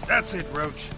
That's it, Roach.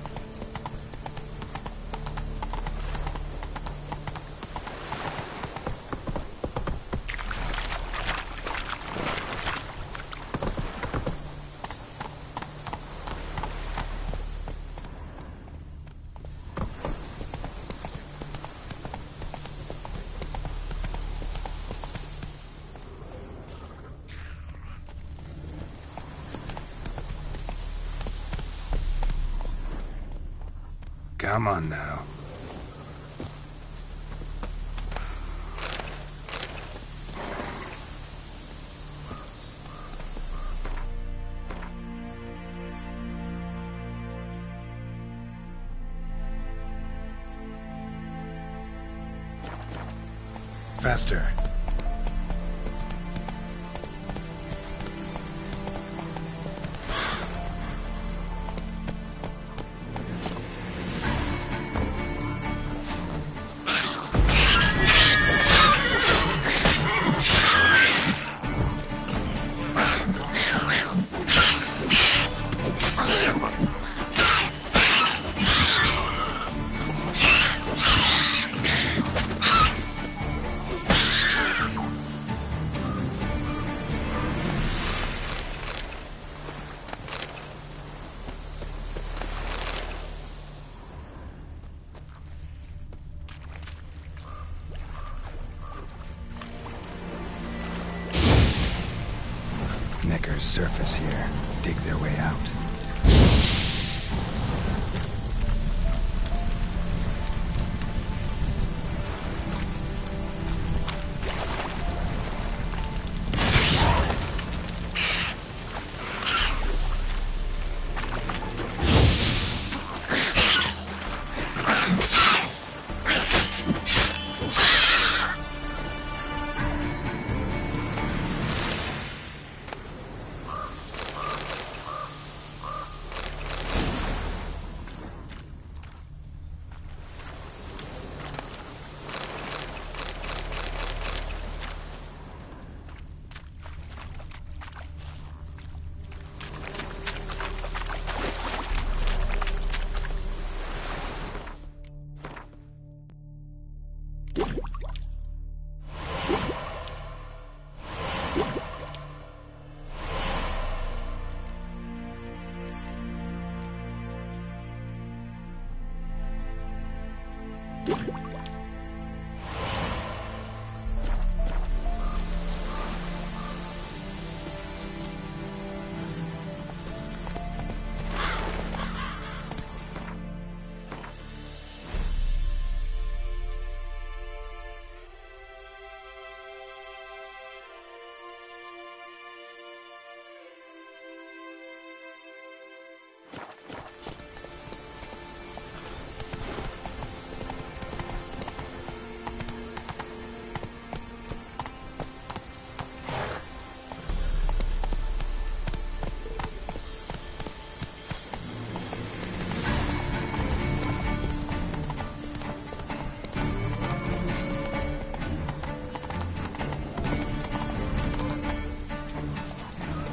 Come on now. Faster. Neckers surface here, dig their way out.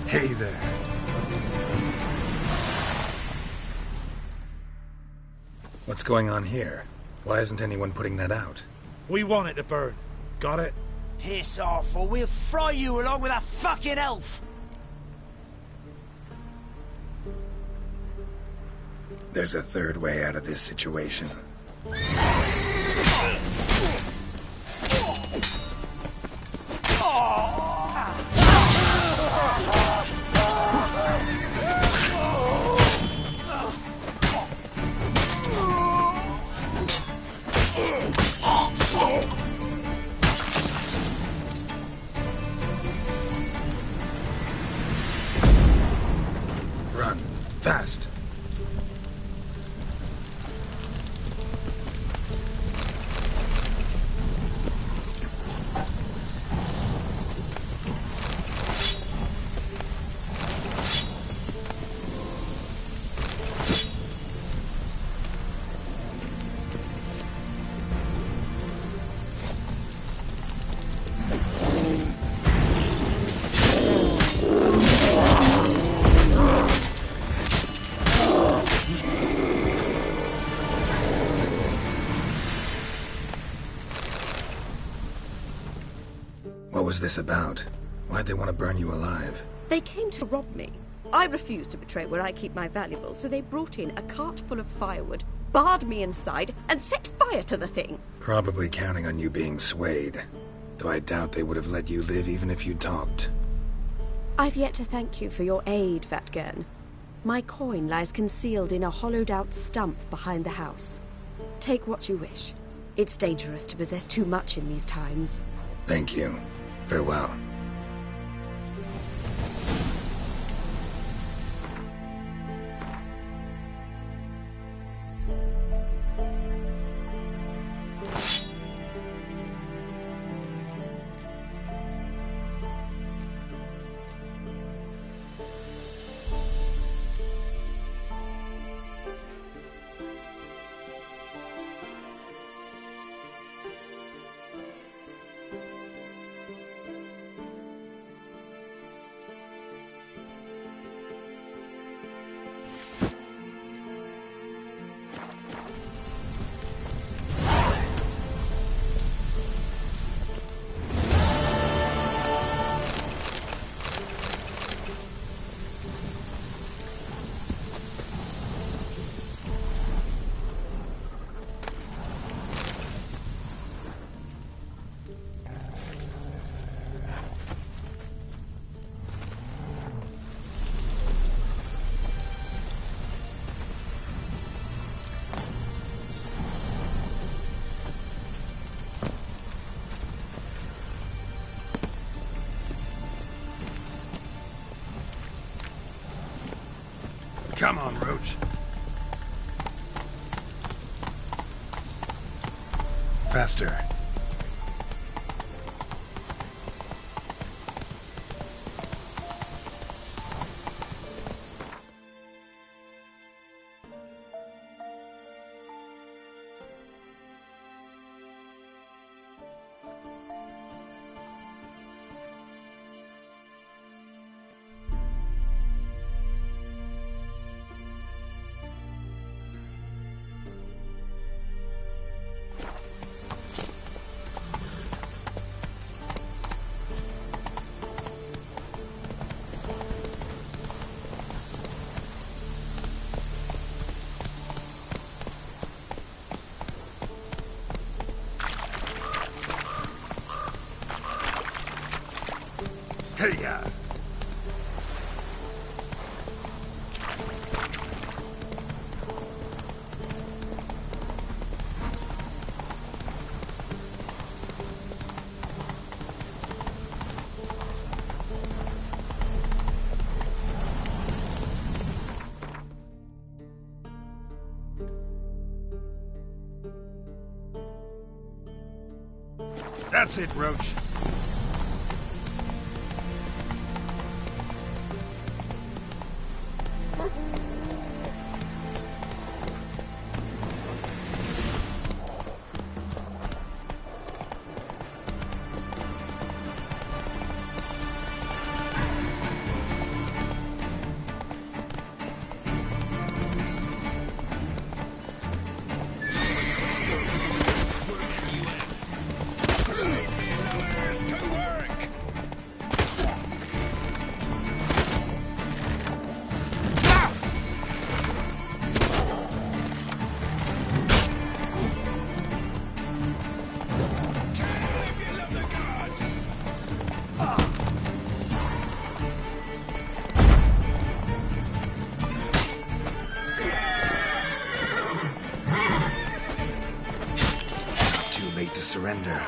Hey there. What's going on here? Why isn't anyone putting that out? We want it to burn. Got it? Piss off, or we'll fry you along with a fucking elf! There's a third way out of this situation. Run. Fast. was this about? Why'd they want to burn you alive? They came to rob me. I refused to betray where I keep my valuables, so they brought in a cart full of firewood, barred me inside, and set fire to the thing. Probably counting on you being swayed. Though I doubt they would have let you live even if you talked. I've yet to thank you for your aid, Vatgern. My coin lies concealed in a hollowed-out stump behind the house. Take what you wish. It's dangerous to possess too much in these times. Thank you. Farewell. Come on, Roach. Faster. Hey-ya! That's it, Roach. Surrender.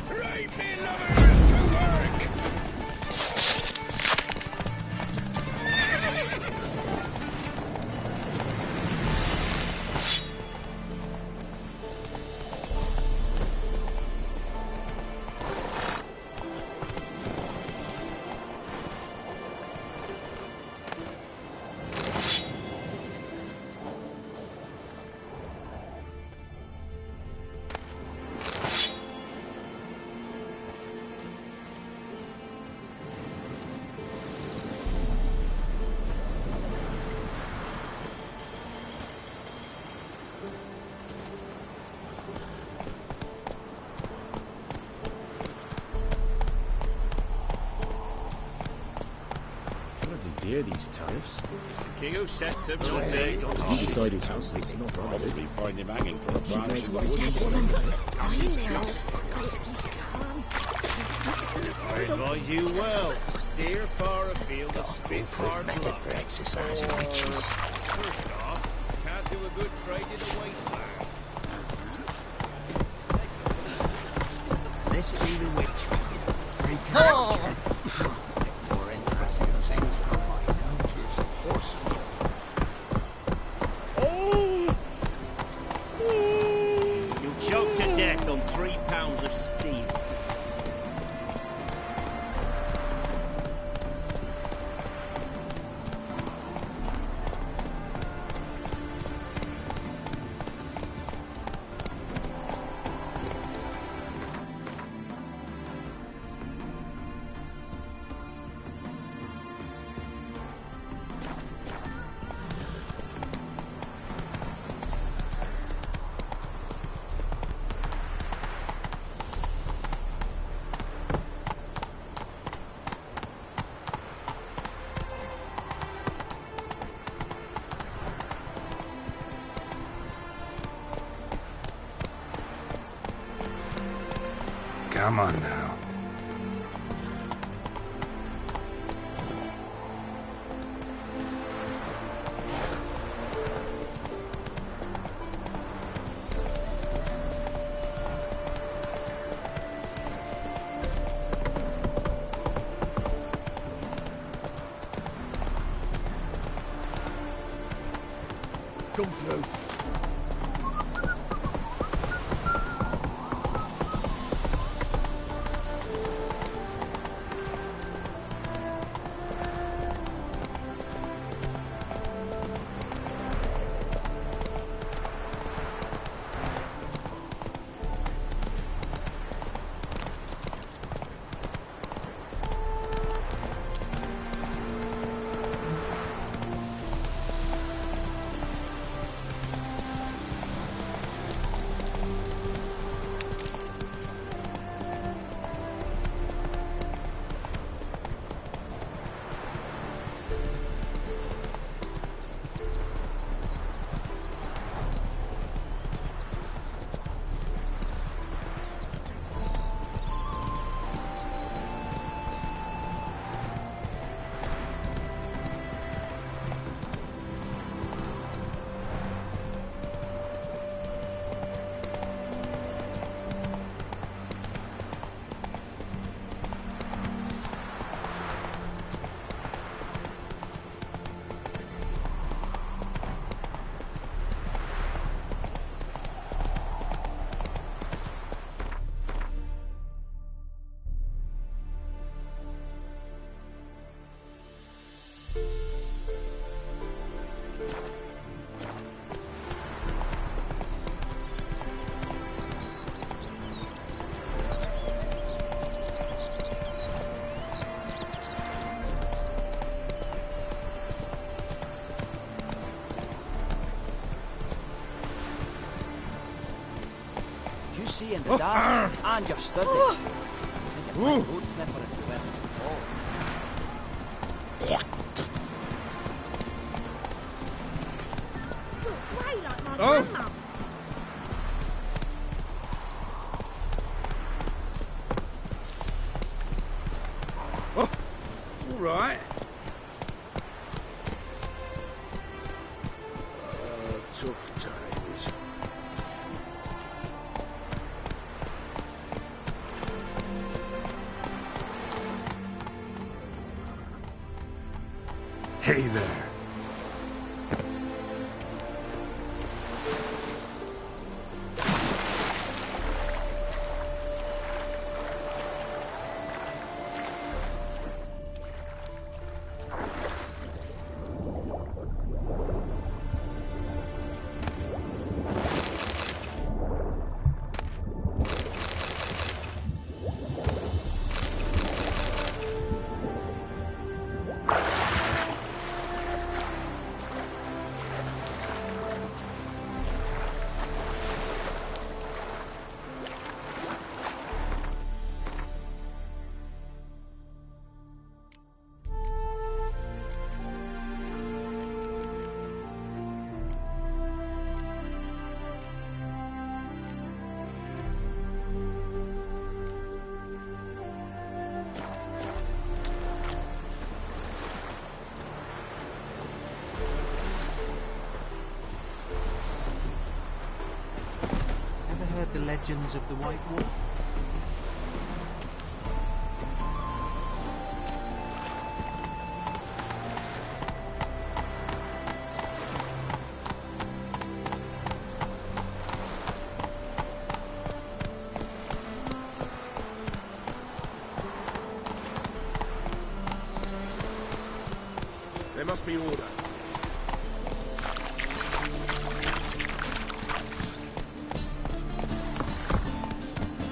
Right, me lovers, to work! hear these tariffs. It's the king who sets them. Your day goes He decided his house is not Probably right. find him hanging for a brand new I advise you well. Steer far afield and spit hard method luck. for exercising witches. First off, can't do a good trade in the wasteland. This be the witch. Free character. More interesting things from my notice. Horses. You'll choke to death on 3 pounds of steel. Come on now. Come through. You see in the dark, and you're sturdy. Take a fine road sniffer if you weren't Grey like my grandma. All right. Tough times. Hey there. Legends of the White Wall? There must be order.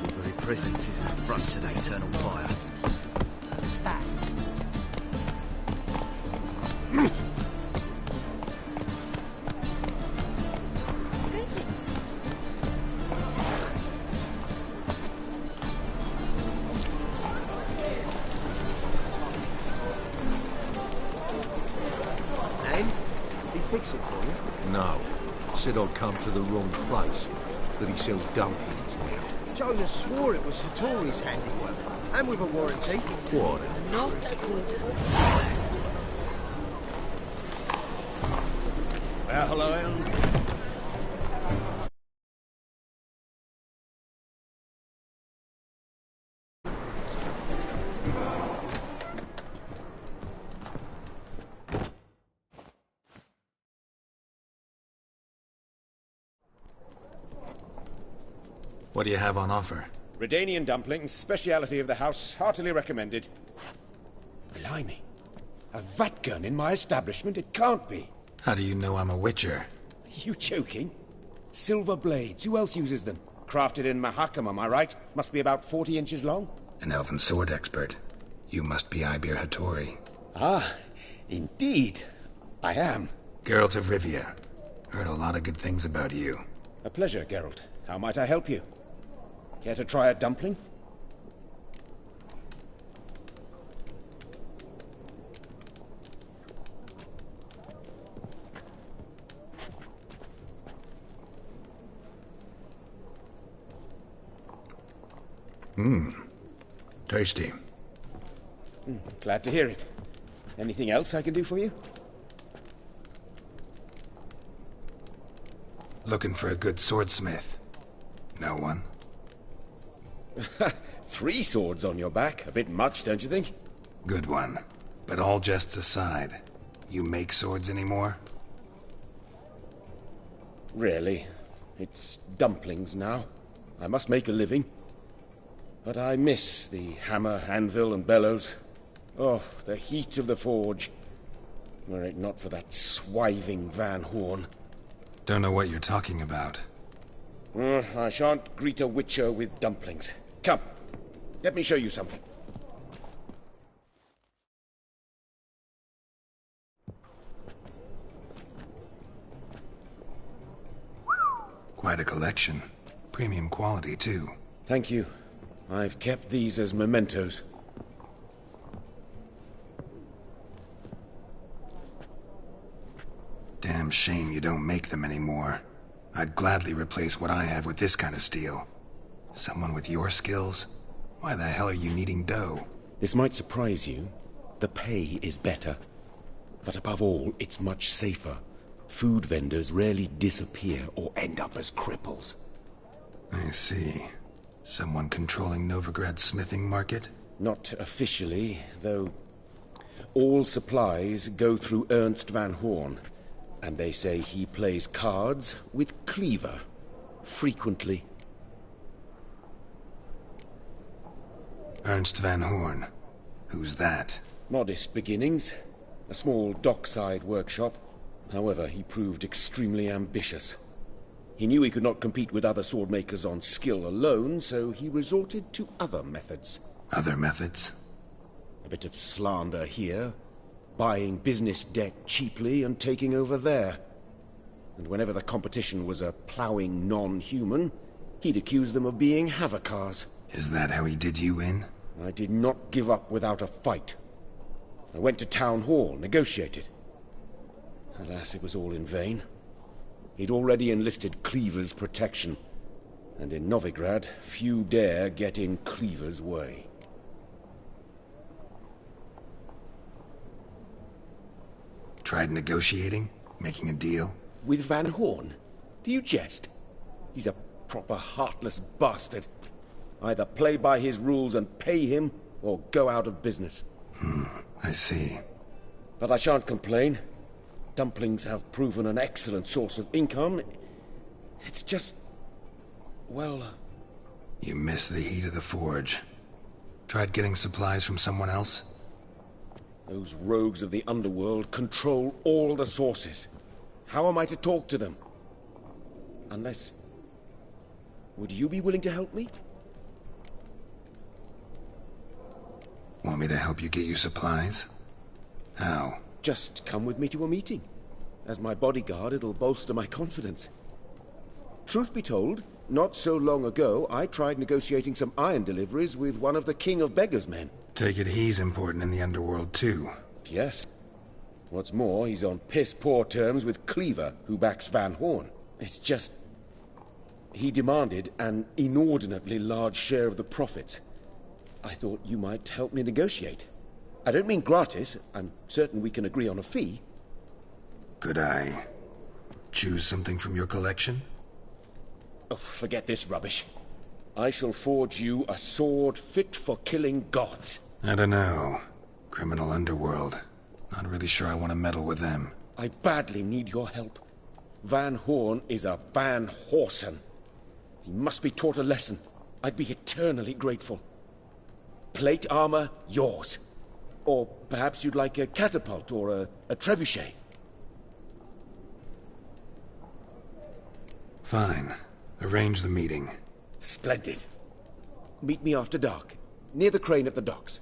Your very presence is an affront to the eternal fire. Understand? And? He fix it for you? No. Said I'd come to the wrong place. That he sells dumplings now. Jonas swore it was Hattori's handiwork. And with a warranty. What? Not good. Hello. What do you have on offer? Redanian dumplings, speciality of the house, heartily recommended. Blimey. A vatgun in my establishment? It can't be. How do you know I'm a witcher? Are you joking? Silver blades, who else uses them? Crafted in Mahakam, am I right? Must be about 40 inches long. An elven sword expert. You must be Ibir Hattori. Ah, indeed. I am. Geralt of Rivia. Heard a lot of good things about you. A pleasure, Geralt. How might I help you? Care to try a dumpling? Tasty. Glad to hear it. Anything else I can do for you? Looking for a good swordsmith. No one? 3 swords on your back. A bit much, don't you think? Good one. But all jests aside, you make swords anymore? Really. It's dumplings now. I must make a living. But I miss the hammer, anvil, and bellows. Oh, the heat of the forge. Were it not for that swiving Van Horn. Don't know what you're talking about. I shan't greet a witcher with dumplings. Come, let me show you something. Quite a collection. Premium quality, too. Thank you. I've kept these as mementos. Damn shame you don't make them anymore. I'd gladly replace what I have with this kind of steel. Someone with your skills? Why the hell are you needing dough? This might surprise you. The pay is better. But above all, it's much safer. Food vendors rarely disappear or end up as cripples. I see. Someone controlling Novigrad's smithing market? Not officially, though all supplies go through Ernst Van Horn. And they say he plays cards with Cleaver. Frequently. Ernst Van Horn. Who's that? Modest beginnings. A small dockside workshop. However, he proved extremely ambitious. He knew he could not compete with other swordmakers on skill alone, so he resorted to other methods. Other methods? A bit of slander here, buying business debt cheaply and taking over there. And whenever the competition was a ploughing non-human, he'd accuse them of being Havocars. Is that how he did you in? I did not give up without a fight. I went to Town Hall, negotiated. Alas, it was all in vain. He'd already enlisted Cleaver's protection, and in Novigrad, few dare get in Cleaver's way. Tried negotiating? Making a deal? With Van Horn? Do you jest? He's a proper heartless bastard. Either play by his rules and pay him, or go out of business. I see. But I shan't complain. Dumplings have proven an excellent source of income. It's just... well... You miss the heat of the forge. Tried getting supplies from someone else? Those rogues of the underworld control all the sources. How am I to talk to them? Unless... would you be willing to help me? Want me to help you get you supplies? How? Just come with me to a meeting. As my bodyguard, it'll bolster my confidence. Truth be told, not so long ago, I tried negotiating some iron deliveries with one of the King of Beggars' men. Take it he's important in the underworld, too. Yes. What's more, he's on piss-poor terms with Cleaver, who backs Van Horn. It's just... he demanded an inordinately large share of the profits. I thought you might help me negotiate. I don't mean gratis. I'm certain we can agree on a fee. Could I choose something from your collection? Oh, forget this rubbish. I shall forge you a sword fit for killing gods. I don't know. Criminal underworld. Not really sure I want to meddle with them. I badly need your help. Van Horn is a Van Horsen. He must be taught a lesson. I'd be eternally grateful. Plate armor, yours. Or perhaps you'd like a catapult or a trebuchet. Fine. Arrange the meeting. Splendid. Meet me after dark, near the crane at the docks.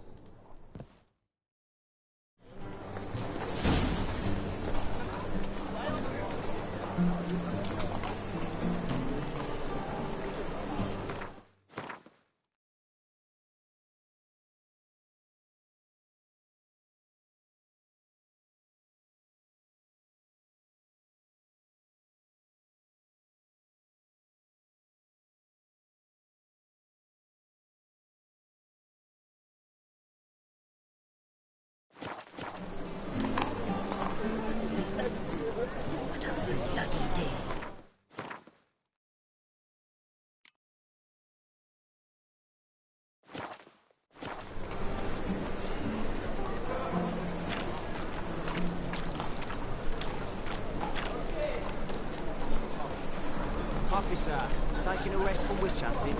Officer, taking a rest from witch hunting.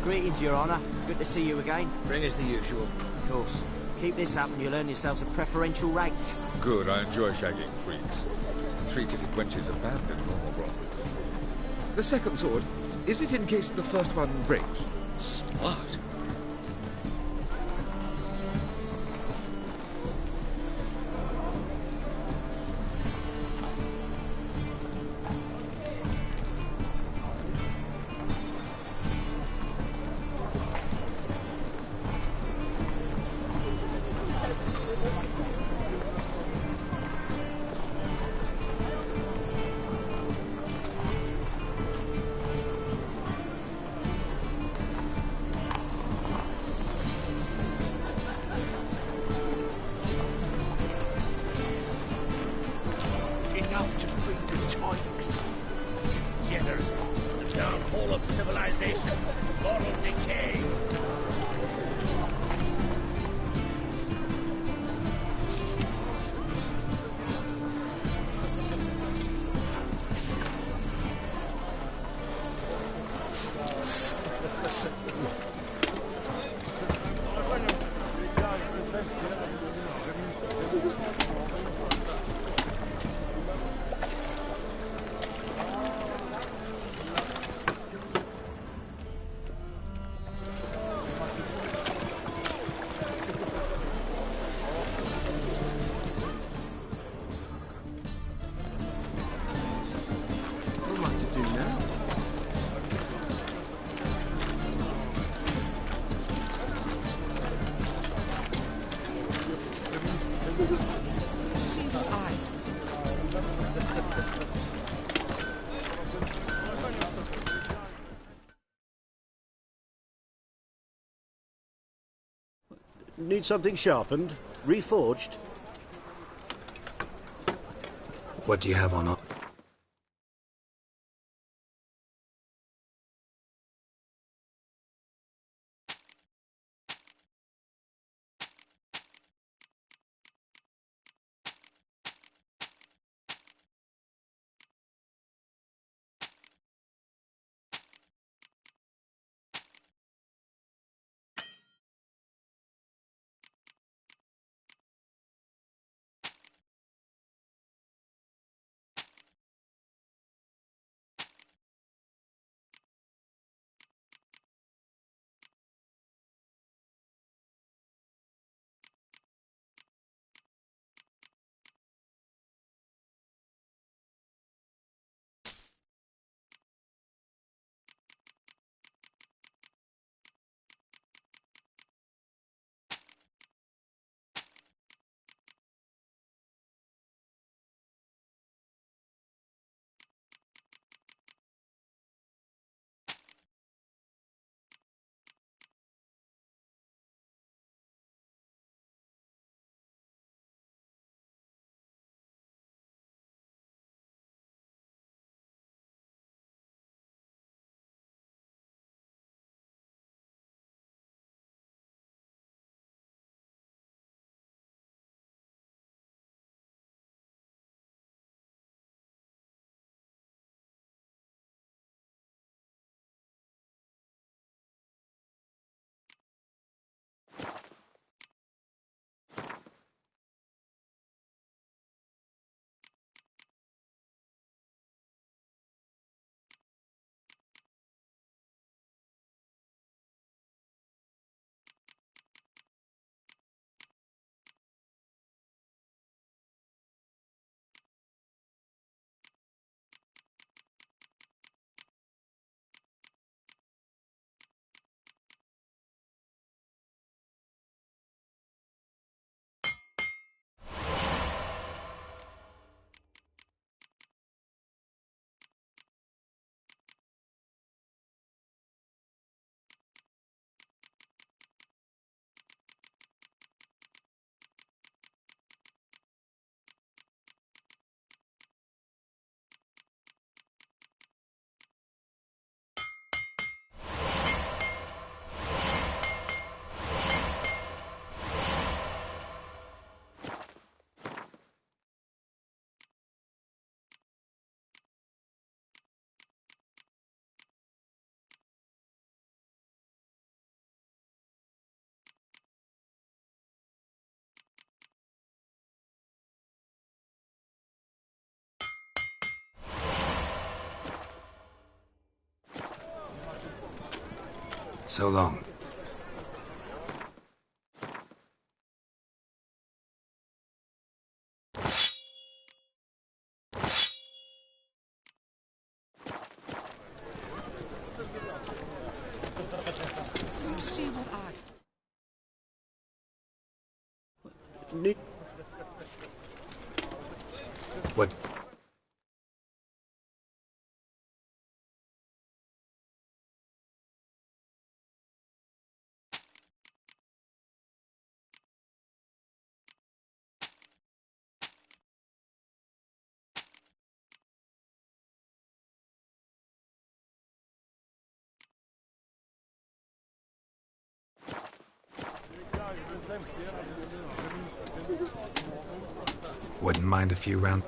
Greetings, Your Honour. Good to see you again. Bring us the usual. Of course. Keep this up and you'll earn yourselves a preferential rate. Good, I enjoy shagging freaks. Three-titted wenches abandon normal brothels. The second sword, is it in case the first one breaks? Smart. Enough to free the toics. Jitters, the downfall of civilization, moral decay. Need something sharpened? Reforged? What do you have on So long. You see what Need... What? Wouldn't mind a few rounds.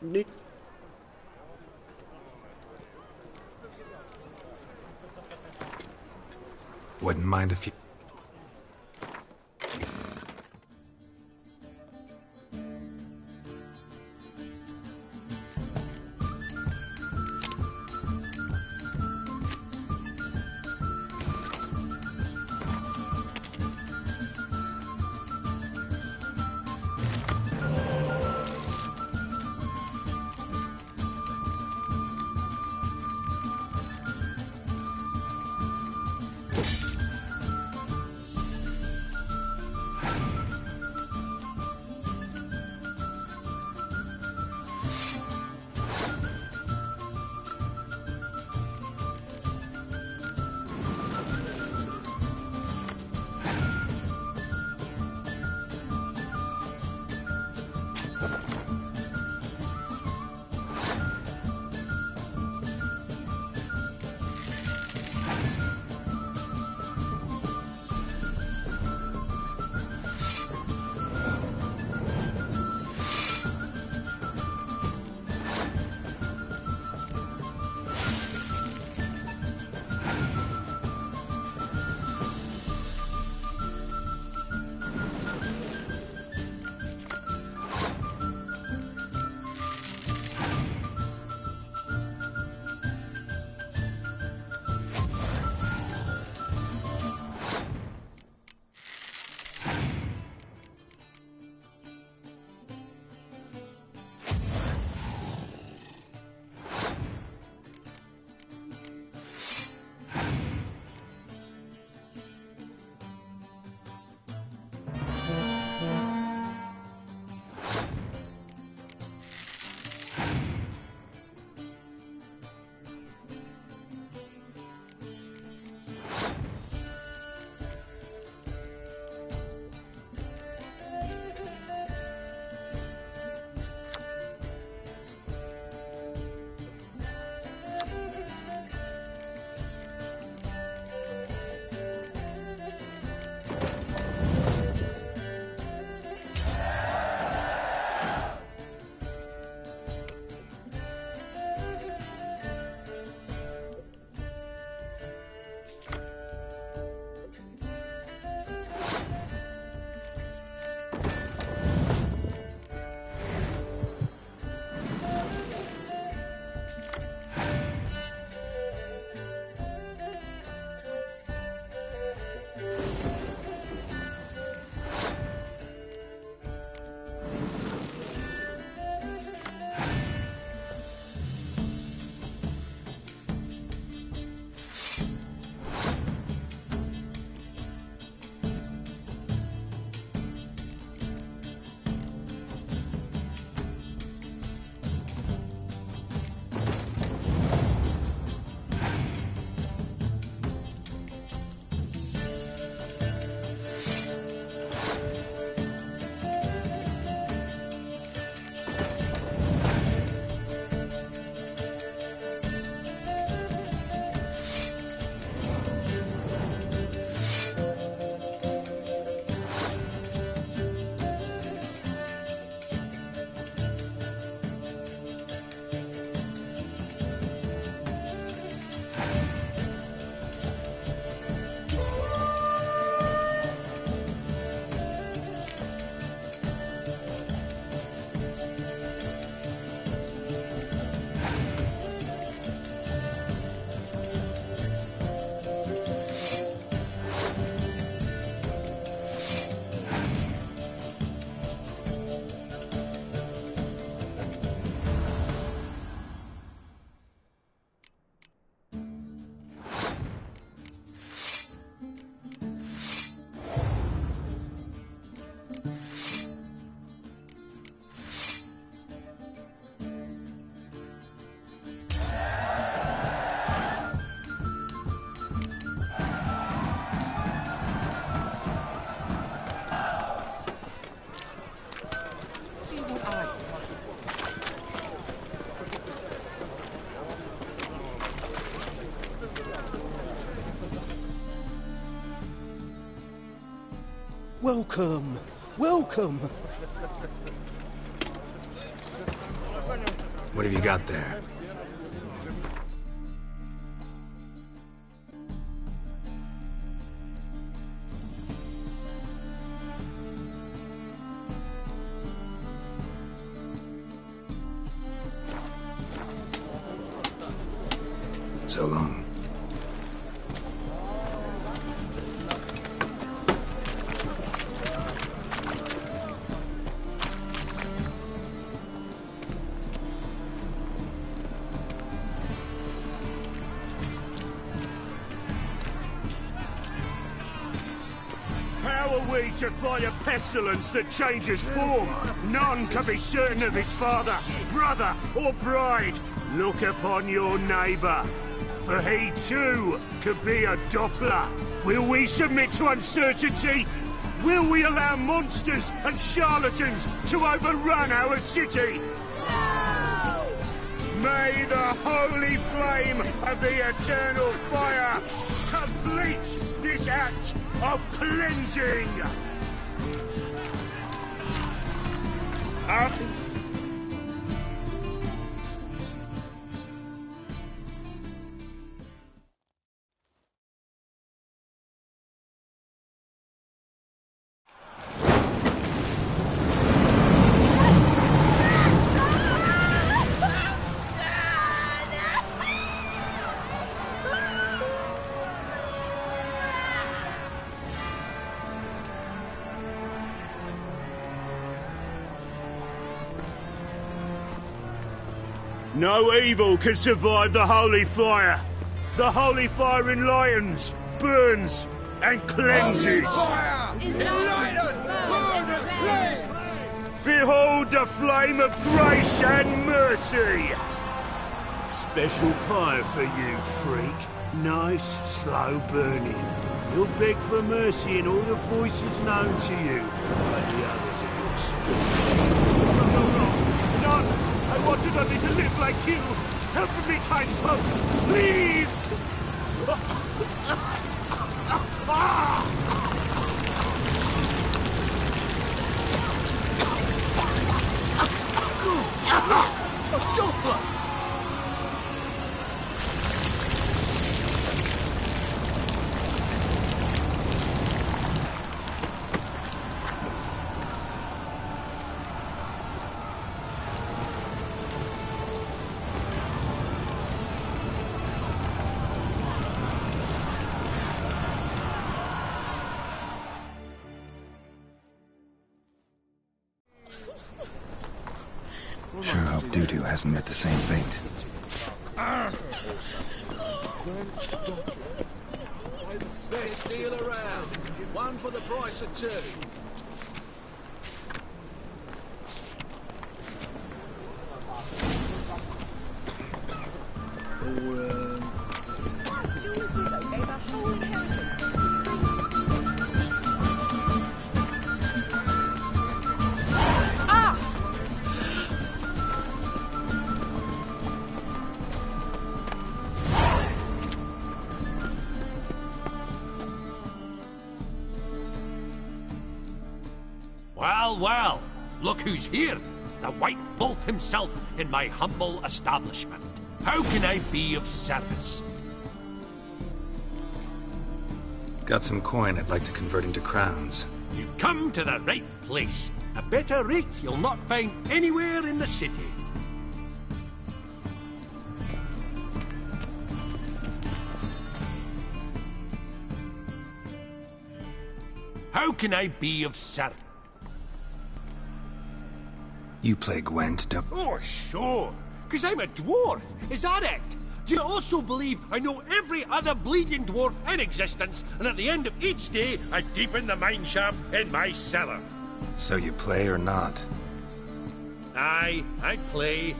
Need... Wouldn't mind a few. Welcome. Welcome. What have you got there? So long. How are we to fight a pestilence that changes form? None can be certain of his father, brother, or bride. Look upon your neighbour, for he too could be a Doppler. Will we submit to uncertainty? Will we allow monsters and charlatans to overrun our city? No! May the holy flame of the eternal fire complete this act of cleansing! No evil can survive the holy fire. The holy fire enlightens, burns, and cleanses. Behold the flame of grace and mercy. Special fire for you, freak. Nice, slow burning. You'll beg for mercy in all the voices known to you by the others of your species. None! I wanted only to live like you! Help me, kind folk! Please! A Doppler! Sure hope Dudu hasn't met the same fate. Best deal around. One for the price of two. Julie's widow gave her whole inheritance to Well, look who's here. The White Wolf himself in my humble establishment. How can I be of service? Got some coin I'd like to convert into crowns. You've come to the right place. A better rate you'll not find anywhere in the city. How can I be of service? You play Gwent, don't... Oh, sure. Because I'm a dwarf. Is that it? Do you also believe I know every other bleeding dwarf in existence, and at the end of each day, I deepen the mine shaft in my cellar? So you play or not? Aye, I play.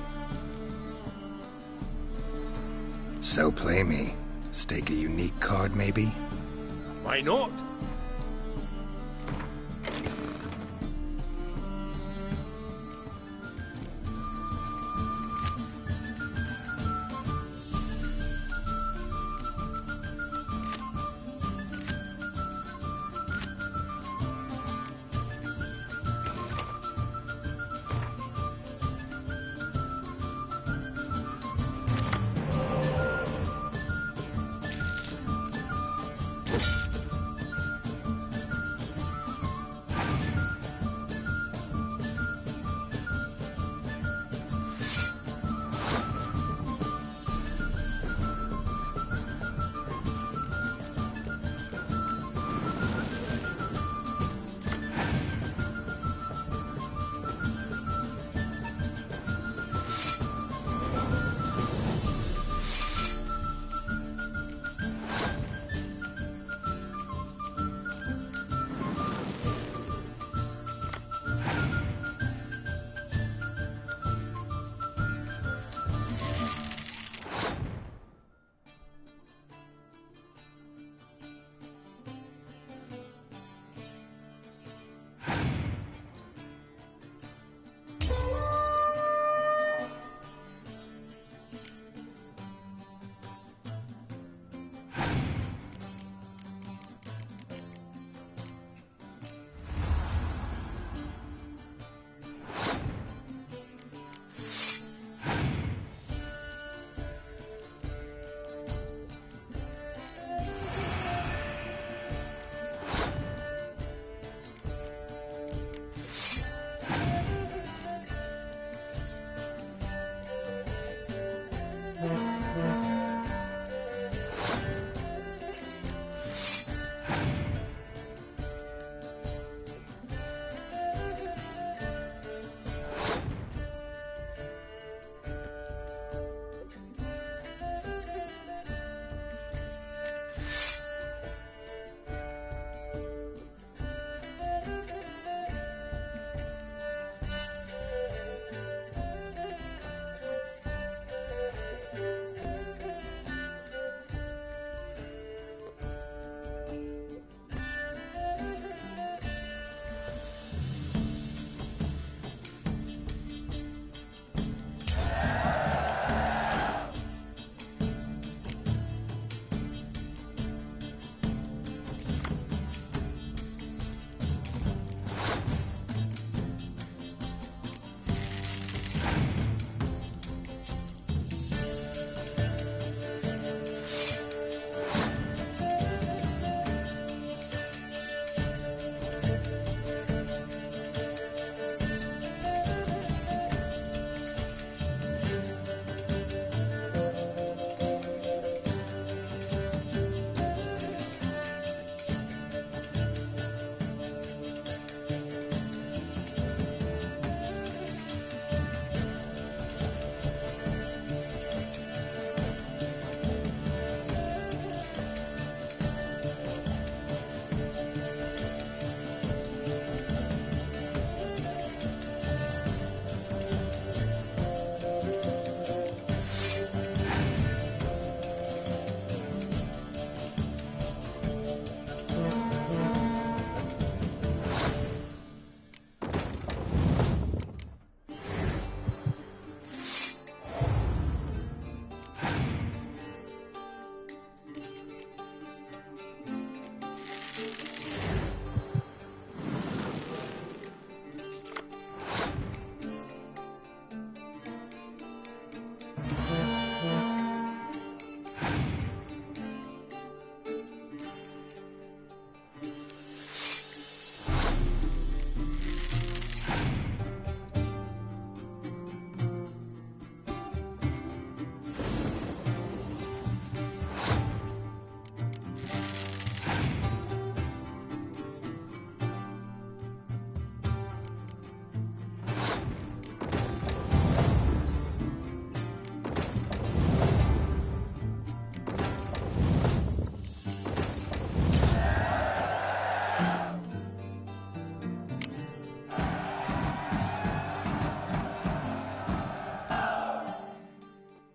So play me. Stake a unique card, maybe? Why not?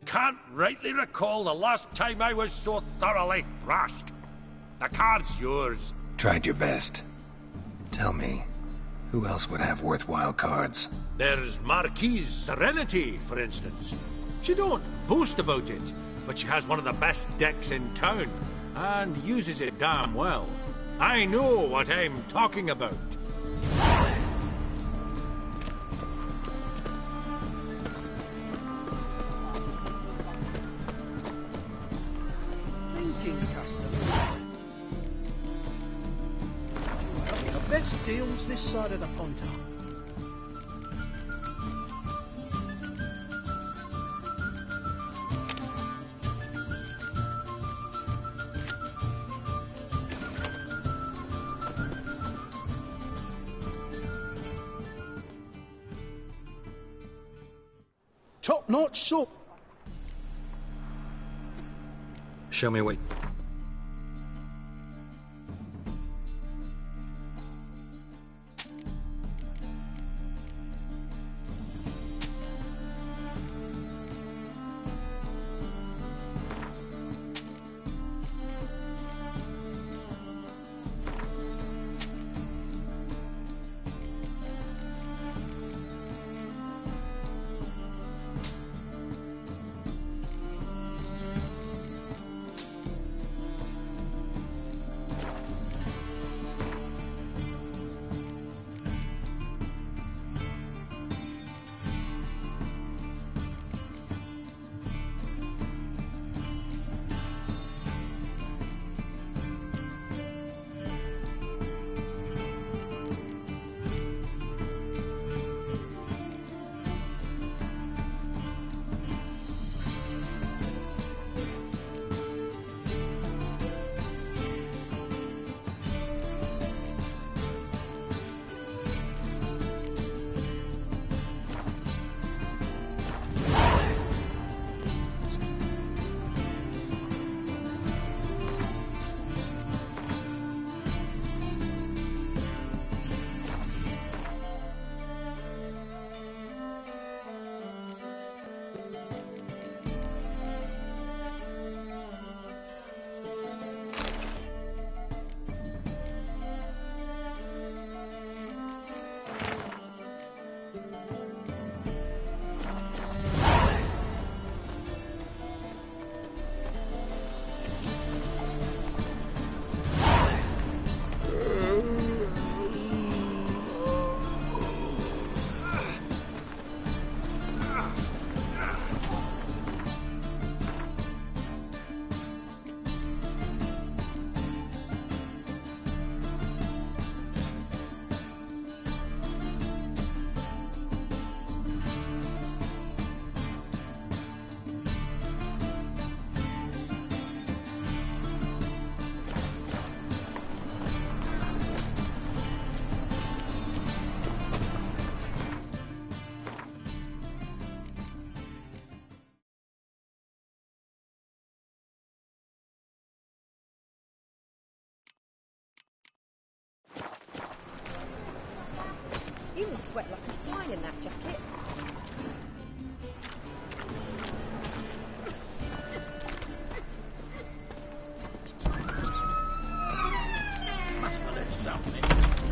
can't rightly recall the last time I was so thoroughly thrashed. The card's yours. Tried your best. Tell me, who else would have worthwhile cards? There's Marquise Serenity, for instance. She don't boast about it, but she has one of the best decks in town, and uses it damn well. I know what I'm talking about. Thinking customers. Well, the best deals this side of the Pontar. Top-notch soup. Show me what... You must sweat like a swine in that jacket. Must have left something.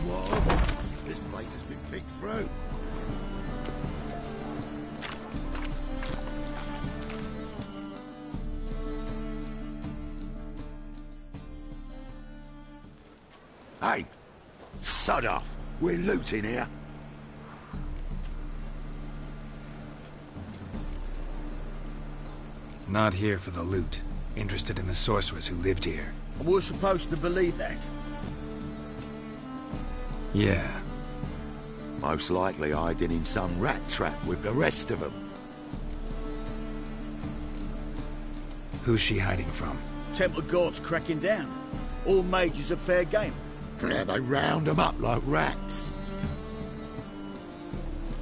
Whoa! This place has been picked through. Hey! Sod off! We're looting here. Not here for the loot. Interested in the sorceress who lived here. And we're supposed to believe that? Yeah. Most likely hiding in some rat trap with the rest of them. Who's she hiding from? Templar Guard's cracking down. All mages are fair game. Yeah, they round them up like rats.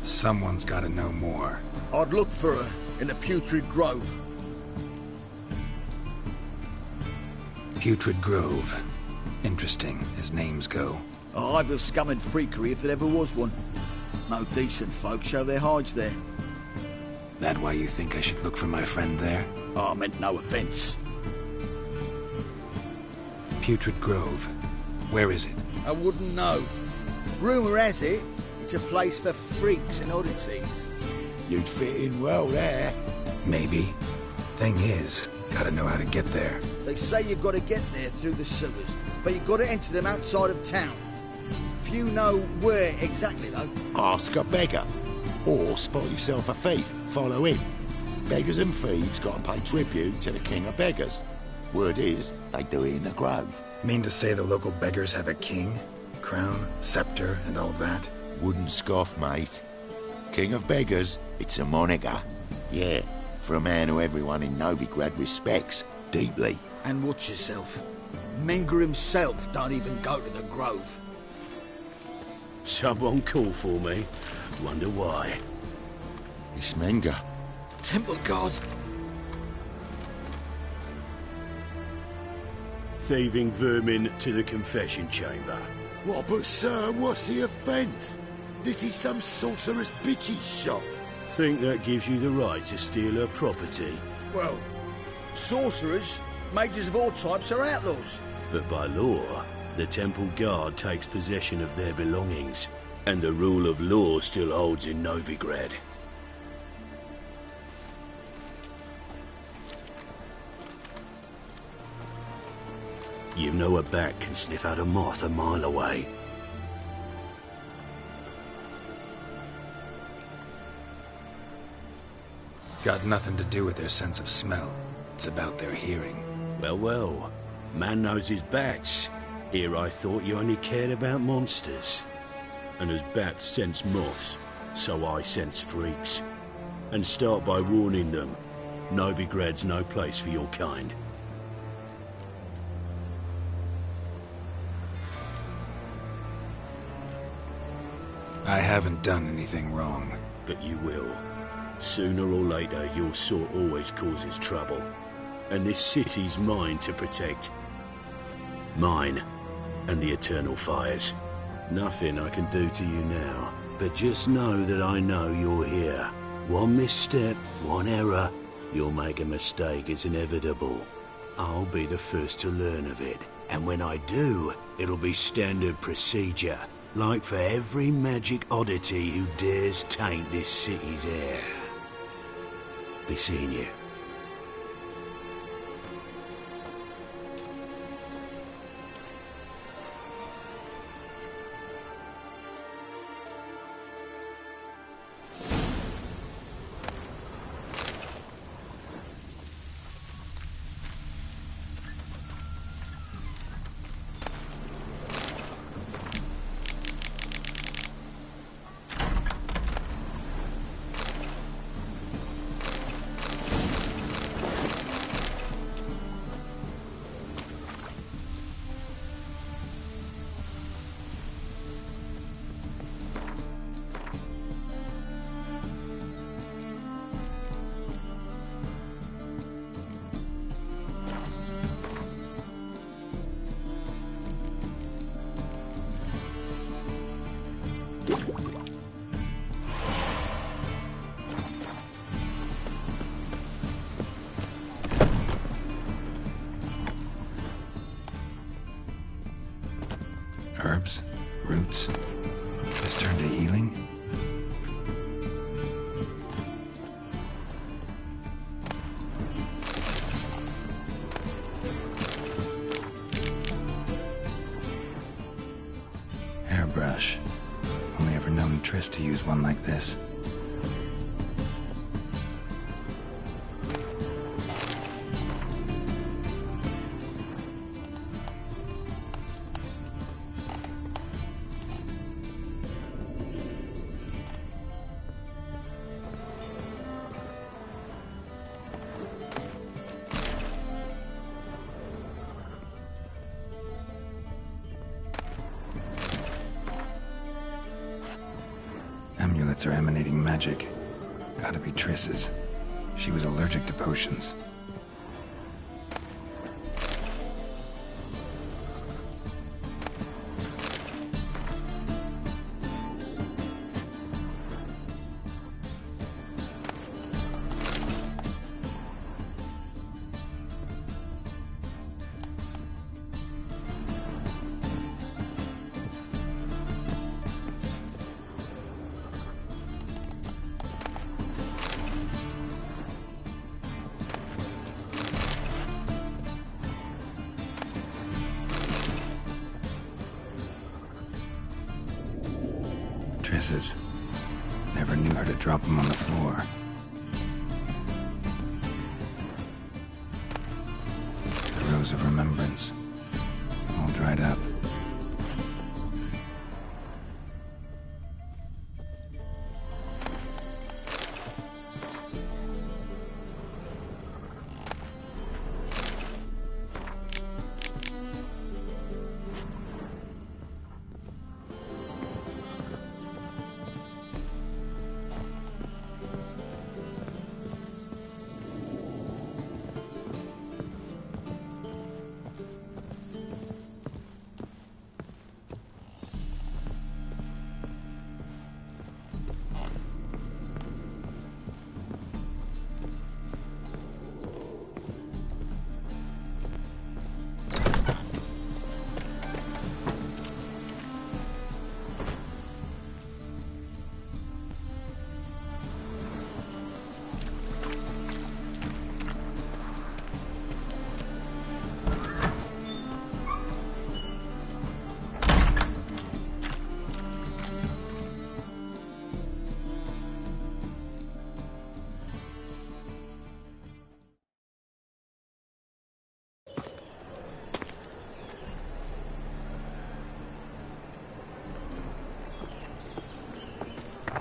Someone's gotta know more. I'd look for her in the Putrid Grove. Putrid Grove. Interesting, as names go. A hive of scum and freakery if there ever was one. No decent folk show their hides there. That why you think I should look for my friend there? I meant no offence. Putrid Grove. Where is it? I wouldn't know. Rumour has it, it's a place for freaks and oddities. You'd fit in well there. Maybe. Thing is, gotta know how to get there. They say you've got to get there through the sewers, but you've got to enter them outside of town. Few know where exactly, though. Ask a beggar. Or spot yourself a thief. Follow him. Beggars and thieves got to pay tribute to the king of beggars. Word is, they do it in the grove. Mean to say the local beggars have a king? Crown, scepter, and all that? Wouldn't scoff, mate. King of beggars, it's a moniker. Yeah, for a man who everyone in Novigrad respects deeply. And watch yourself. Menger himself don't even go to the grove. Someone call for me. Wonder why. It's Menger. Temple guard. Thieving vermin to the confession chamber. What, but sir, what's the offence? This is some sorcerer's bitchy shop. Think that gives you the right to steal her property? Well, sorcerers, mages of all types are outlaws. But by law, the temple guard takes possession of their belongings, and the rule of law still holds in Novigrad. You know a bat can sniff out a moth a mile away. Got nothing to do with their sense of smell. It's about their hearing. Well, well. Man knows his bats. Here I thought you only cared about monsters. And as bats sense moths, so I sense freaks. And start by warning them. Novigrad's no place for your kind. I haven't done anything wrong. But you will. Sooner or later, your sort always causes trouble. And this city's mine to protect. Mine and the Eternal Fires. Nothing I can do to you now, but just know that I know you're here. One misstep, one error, you'll make a mistake, it's inevitable. I'll be the first to learn of it, and when I do, it'll be standard procedure, like for every magic oddity who dares taint this city's air. Be seeing you. Herbs, roots. This turned to healing? Hairbrush. Only ever known Triss to use one like this. Amulets are emanating magic. Gotta be Triss's. She was allergic to potions. necklaces. Never knew her to drop them on the floor. The Rose of Remembrance. All dried up.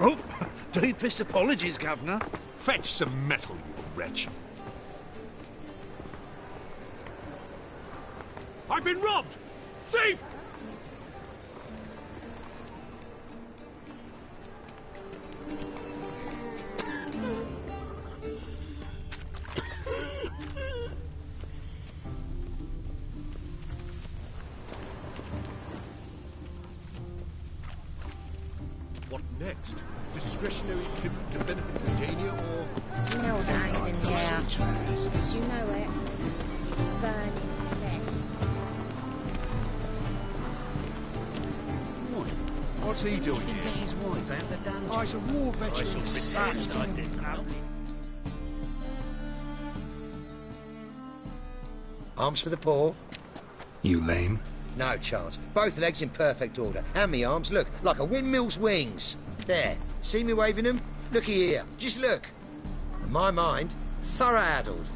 Oh, deepest apologies, Governor. Fetch some metal, you wretch. I've been robbed! Thief! What next? Discretionary trip to benefit Britannia or... Smell that in the air. You know it. It's burning flesh. What's he doing here? Get his wife out the dungeon. Oh, he's a war veteran. I shall pretend I didn't know. Arms for the poor? You lame? No chance. Both legs in perfect order. And me arms, look, like a windmill's wings. There. See me waving them? Looky here. Just look. In my mind, thorough addled.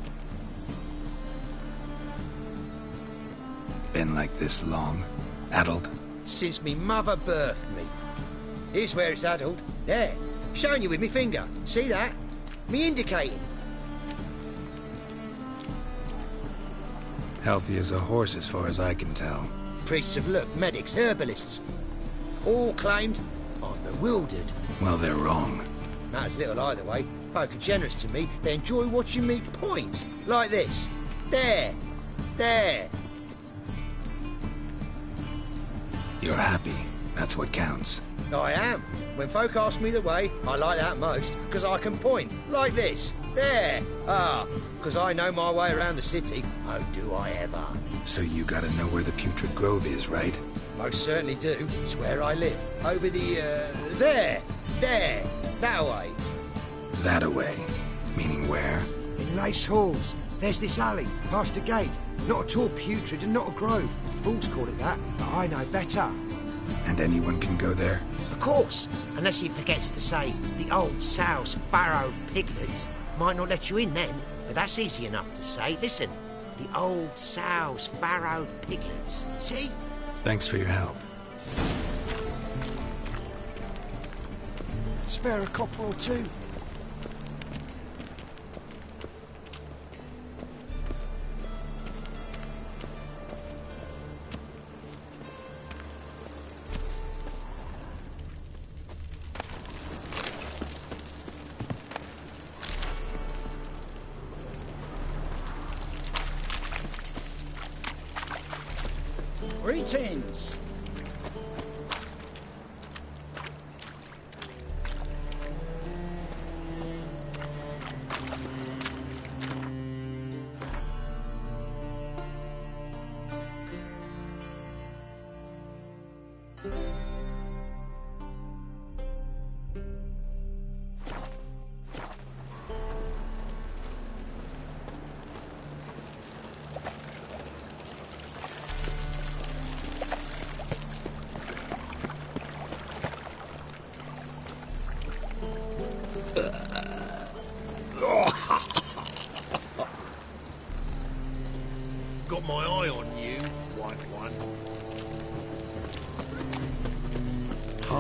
Been like this long? Addled? Since me mother birthed me. Here's where it's addled. There. Showing you with me finger. See that? Me indicating. Healthy as a horse as far as I can tell. Priests of look, medics, herbalists. All claimed I'm bewildered. Well, they're wrong. Matters little either way. Folk are generous to me. They enjoy watching me point. Like this. There. There. You're happy. That's what counts. I am. When folk ask me the way, I like that most, because I can point. Like this. There. Ah, because I know my way around the city. Oh, do I ever. So you gotta know where the Putrid Grove is, right? Most certainly do. It's where I live. Over the, there. There. That way. That-a-way. Meaning where? In Lace Halls. There's this alley, past a gate. Not at all putrid and not a grove. Fools call it that, but I know better. And anyone can go there? Of course, unless he forgets to say the old sow's farrowed piglets. Might not let you in then, but that's easy enough to say. Listen, the old sow's farrowed piglets. See? Thanks for your help. Spare a copper or two. Greetings.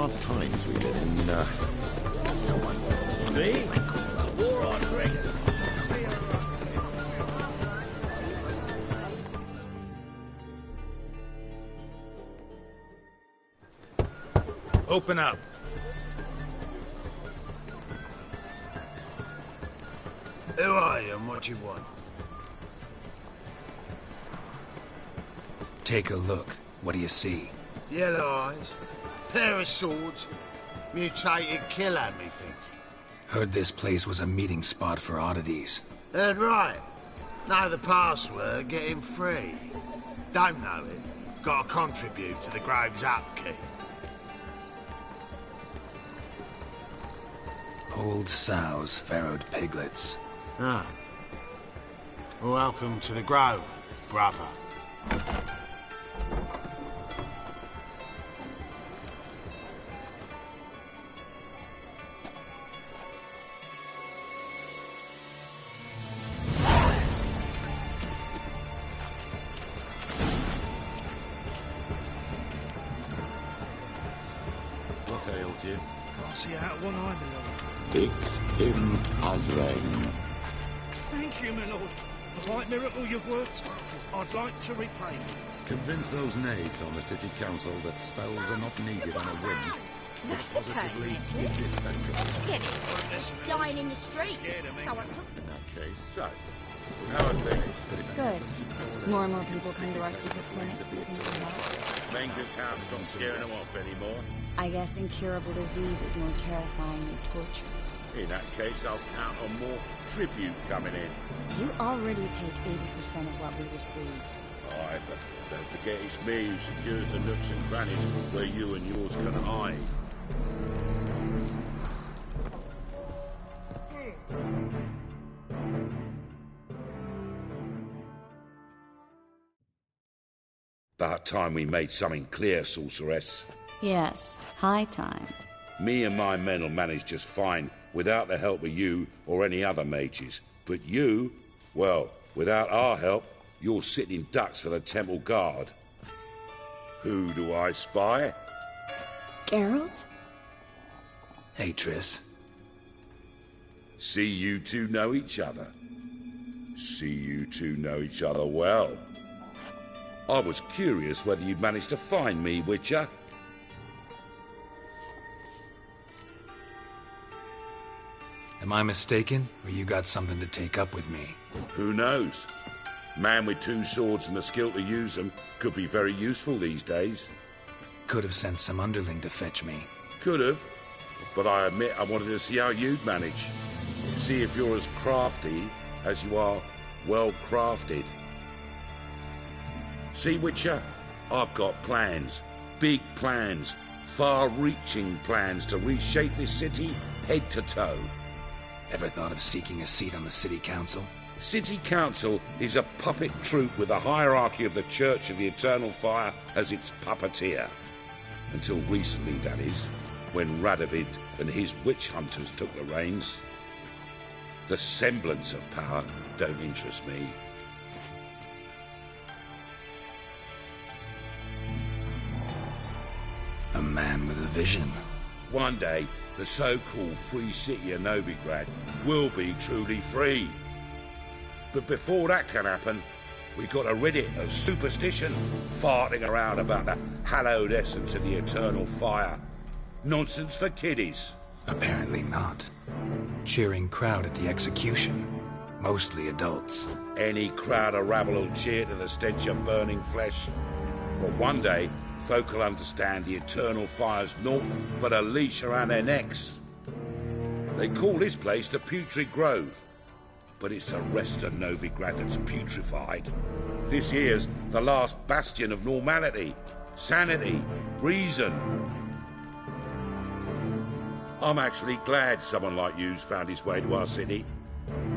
hard times we live in. Someone. See? War on dragons. Open up. Who are you and what you want? Take a look. What do you see? Yellow eyes, pair of swords, mutated killer, methinks. Heard this place was a meeting spot for oddities. Heard right. Know the password, get him free. Don't know it, gotta contribute to the Grove's upkeep. Old sows, farrowed piglets. Ah. Welcome to the Grove, brother. What ails you? Can't see out one eye, my lord. Picked him as rain. Thank you, my lord. A right miracle you've worked. I'd like to repay you. Convince those knaves on the city council that spells are not needed on a whim. It's positively indispensable. Get it. Lying in the street. So I took In that case, so, how are things? Good. More and more people come to our secret clinics looking for help. Menger's house not scaring them off anymore. I guess incurable disease is more terrifying than torture. In that case, I'll count on more tribute coming in. You already take 80% of what we receive. Aye, but don't forget it's me who secures the nooks and crannies where you and yours can hide. About time we made something clear, sorceress. Yes, high time. Me and my men will manage just fine without the help of you or any other mages. But you, well, without our help, you're sitting ducks for the temple guard. Who do I spy? Geralt? Hey, Triss. See you two know each other. See you two know each other well. I was curious whether you'd managed to find me, Witcher. Am I mistaken, or you got something to take up with me? Who knows? Man with two swords and the skill to use them could be very useful these days. Could have sent some underling to fetch me. Could have, but I admit I wanted to see how you'd manage. See if you're as crafty as you are well crafted. See, Witcher, I've got plans. Big plans. Far-reaching plans to reshape this city head to toe. Ever thought of seeking a seat on the city council? City council is a puppet troupe with a hierarchy of the Church of the Eternal Fire as its puppeteer. Until recently, that is, when Radovid and his witch hunters took the reins. The semblance of power don't interest me. A man with a vision. One day, the so-called free city of Novigrad will be truly free. But before that can happen, we got to rid it of superstition, farting around about the hallowed essence of the eternal fire. Nonsense for kiddies. Apparently not. Cheering crowd at the execution. Mostly adults. Any crowd of rabble will cheer to the stench of burning flesh. But one day, folk will understand the eternal fire's naught but a leash around their necks. They call this place the Putrid Grove, but it's the rest of Novigrad that's putrefied. This here's the last bastion of normality, sanity, reason. I'm actually glad someone like you's found his way to our city,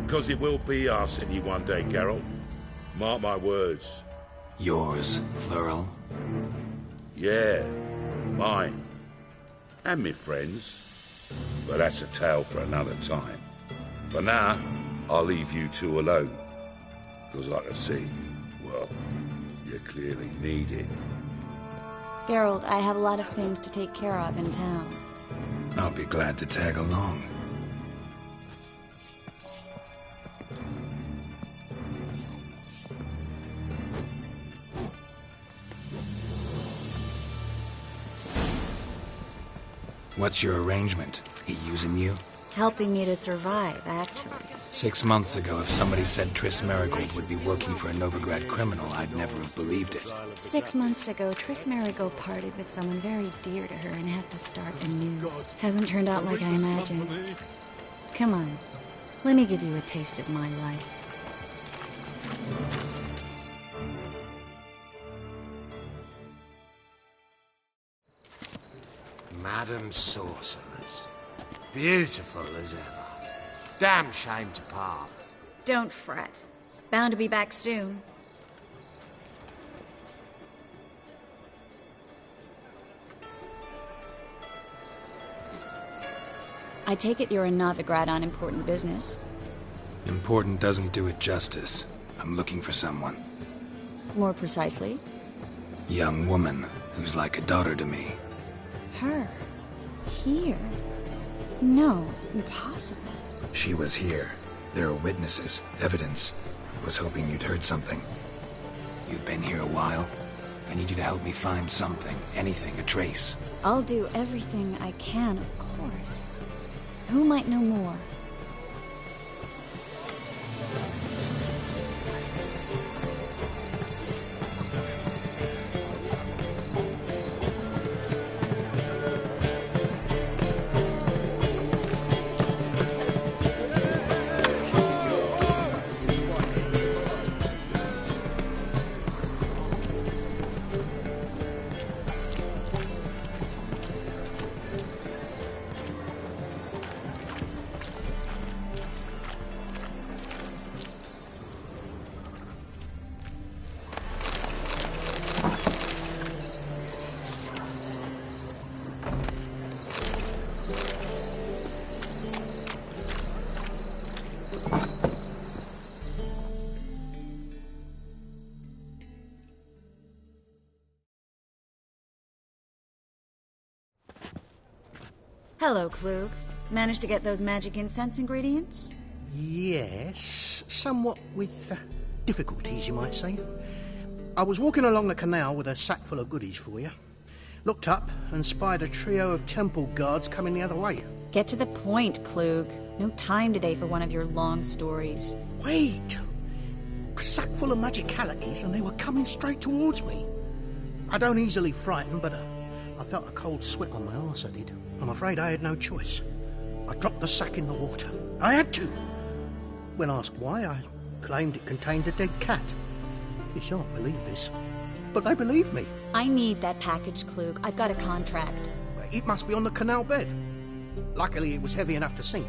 because it will be our city one day, Geralt. Mark my words. Yours, plural. Yeah, mine. And me friends. But that's a tale for another time. For now, I'll leave you two alone. Because I can see, well, you clearly need it. Geralt, I have a lot of things to take care of in town. I'll be glad to tag along. What's your arrangement? He using you? Helping me to survive, actually. 6 months ago, if somebody said Triss Merigold would be working for a Novigrad criminal, I'd never have believed it. 6 months ago, Triss Merigold parted with someone very dear to her and had to start anew. Hasn't turned out like I imagined. Come on, let me give you a taste of my life. Madam Sorceress. Beautiful as ever. Damn shame to part. Don't fret. Bound to be back soon. I take it you're a Novigrad on important business. Important doesn't do it justice. I'm looking for someone. More precisely? Young woman who's like a daughter to me. Her? Here? No, impossible. She was here. There are witnesses, evidence. Was hoping you'd heard something. You've been here a while. I need you to help me find something, anything, a trace. I'll do everything I can, of course. Who might know more? Hello, Klug. Managed to get those magic incense ingredients? Yes, somewhat with difficulties, you might say. I was walking along the canal with a sack full of goodies for you. Looked up and spied a trio of temple guards coming the other way. Get to the point, Klug. No time today for one of your long stories. Wait! A sack full of magicalities and they were coming straight towards me. I don't easily frighten, but I felt a cold sweat on my arse, I did. I'm afraid I had no choice. I dropped the sack in the water. I had to. When asked why, I claimed it contained a dead cat. You shan't believe this, but they believed me. I need that package, Klug. I've got a contract. It must be on the canal bed. Luckily, it was heavy enough to sink.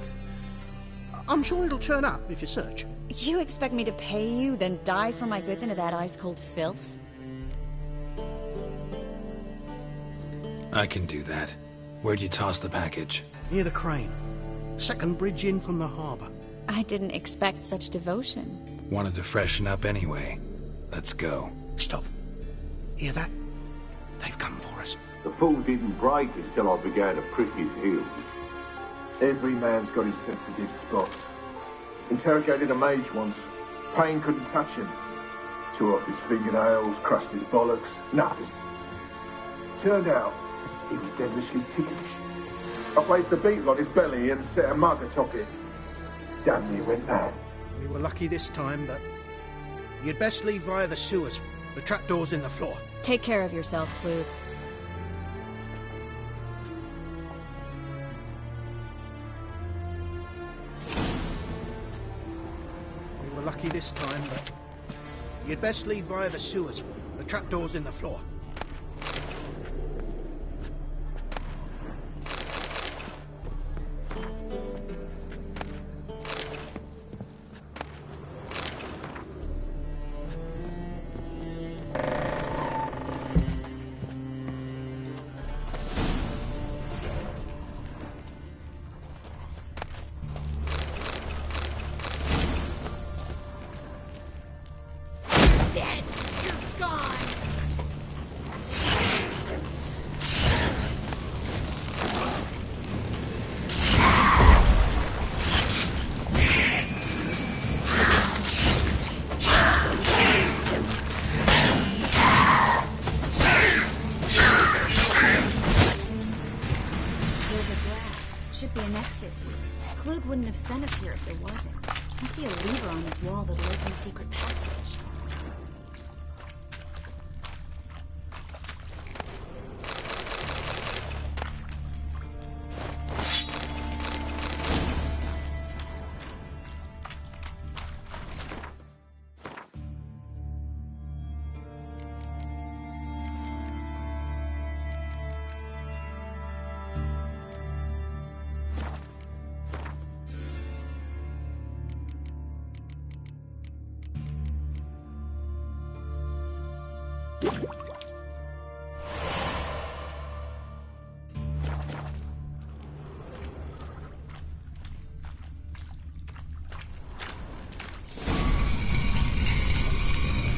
I'm sure it'll turn up if you search. You expect me to pay you, then dive for my goods into that ice-cold filth? I can do that. Where'd you toss the package? Near the crane. Second bridge in from the harbour. I didn't expect such devotion. Wanted to freshen up anyway. Let's go. Stop. Hear that? They've come for us. The fall didn't break until I began to prick his heels. Every man's got his sensitive spots. Interrogated a mage once. Pain couldn't touch him. Tore off his fingernails, crushed his bollocks. Nothing. Turned out, he was devilishly ticklish. I placed a beetle on his belly and set a mug atop it. Damn near went mad. We were lucky this time, but you'd best leave via the sewers. The trapdoor's in the floor. Take care of yourself, Klug. We were lucky this time, but you'd best leave via the sewers. The trapdoor's in the floor. wouldn't have sent us here if there wasn't. Must be a lever on this wall that'll open a secret passage.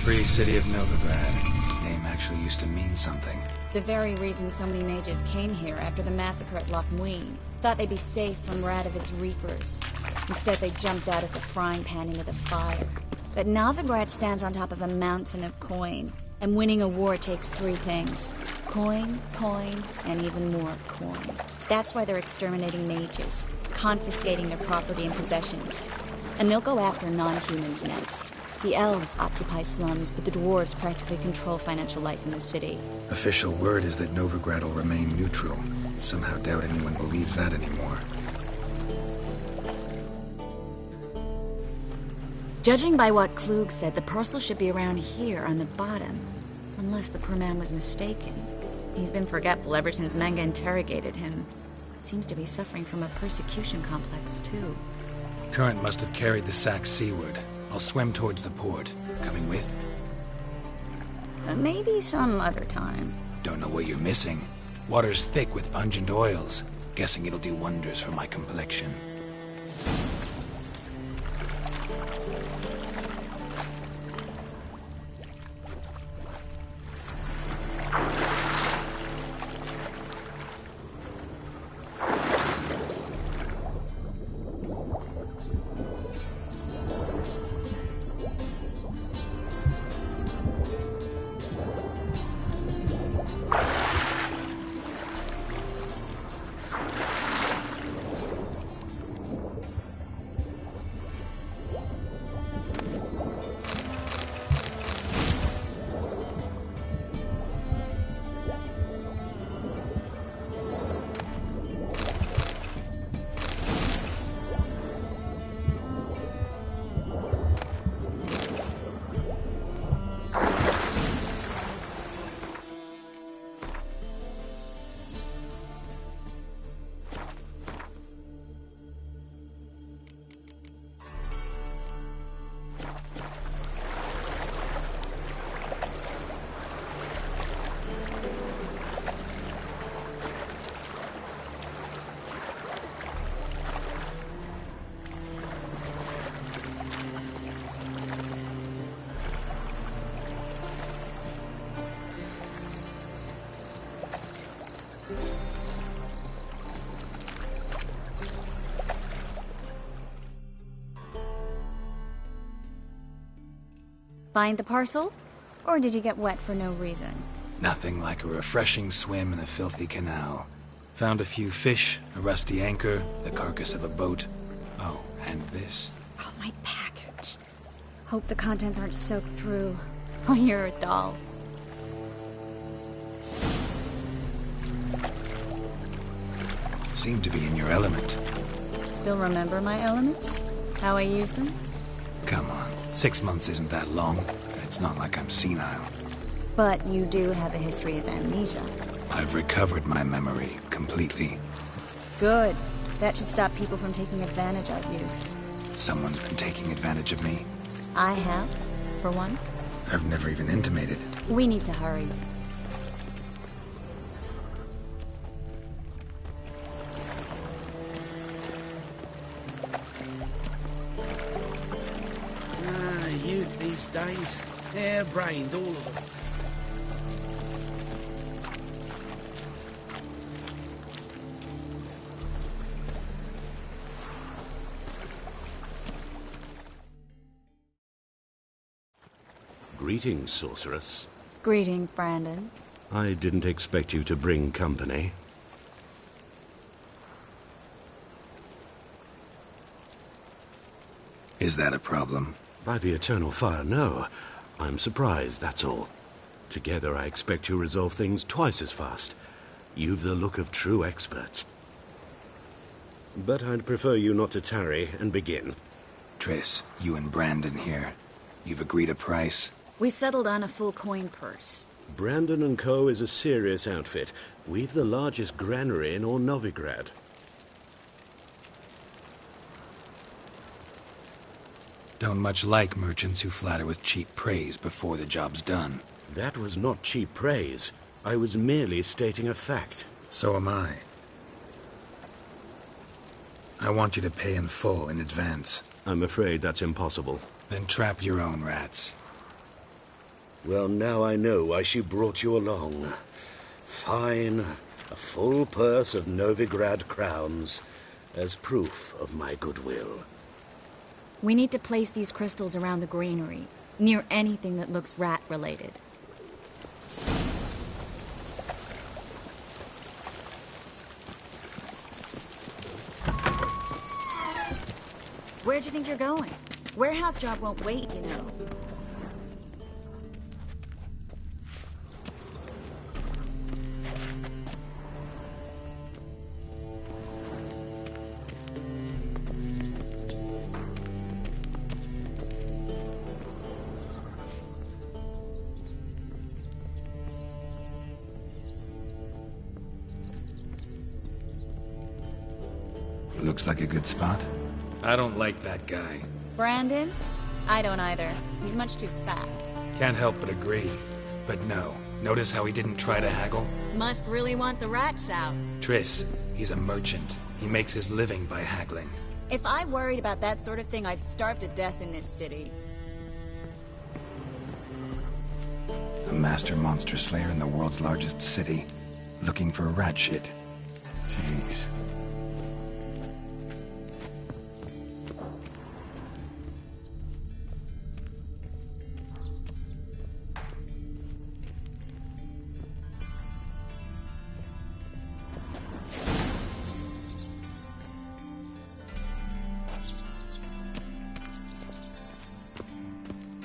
Free City of Novigrad. Name actually used to mean something. The very reason so many mages came here after the massacre at Loch Muin. Thought they'd be safe from Radovid's reapers. Instead, they jumped out of the frying pan into the fire. But Novigrad stands on top of a mountain of coin. And winning a war takes three things. Coin, and even more coin. That's why they're exterminating mages, confiscating their property and possessions. And they'll go after non-humans next. The elves occupy slums, but the dwarves practically control financial life in the city. Official word is that Novigrad will remain neutral. Somehow doubt anyone believes that anymore. Judging by what Klug said, the parcel should be around here on the bottom. Unless the poor man was mistaken. He's been forgetful ever since Manga interrogated him. Seems to be suffering from a persecution complex, too. Current must have carried the sack seaward. I'll swim towards the port. Coming with? Maybe some other time. Don't know what you're missing. Water's thick with pungent oils. Guessing it'll do wonders for my complexion. Find the parcel? Or did you get wet for no reason? Nothing like a refreshing swim in a filthy canal. Found a few fish, a rusty anchor, the carcass of a boat. Oh, and this. Oh, my package. Hope the contents aren't soaked through. Oh, you're a doll. Seem to be in your element. Still remember my elements? How I use them? Come on. 6 months isn't that long, and it's not like I'm senile. But you do have a history of amnesia. I've recovered my memory completely. Good. That should stop people from taking advantage of you. Someone's been taking advantage of me. I have, for one. I've never even intimated. We need to hurry. Youth these days, hair-brained, all of them. Greetings, sorceress. Greetings, Brandon. I didn't expect you to bring company. Is that a problem? By the eternal fire, no. I'm surprised, that's all. Together I expect you resolve things twice as fast. You've the look of true experts. But I'd prefer you not to tarry and begin. Triss, you and Brandon here. You've agreed a price? We settled on a full coin purse. Brandon & Co. is a serious outfit. We've the largest granary in all Novigrad. Don't much like merchants who flatter with cheap praise before the job's done. That was not cheap praise. I was merely stating a fact. So am I. I want you to pay in full in advance. I'm afraid that's impossible. Then trap your own rats. Well, now I know why she brought you along. Fine. A full purse of Novigrad crowns as proof of my goodwill. We need to place these crystals around the granary, near anything that looks rat-related. Where'd you think you're going? Warehouse job won't wait, you know. Looks like a good spot. I don't like that guy. Brandon? I don't either. He's much too fat. Can't help but agree. But no. Notice how he didn't try to haggle? Must really want the rats out. Triss, he's a merchant. He makes his living by haggling. If I worried about that sort of thing, I'd starve to death in this city. A master monster slayer in the world's largest city. Looking for rat shit. Jeez.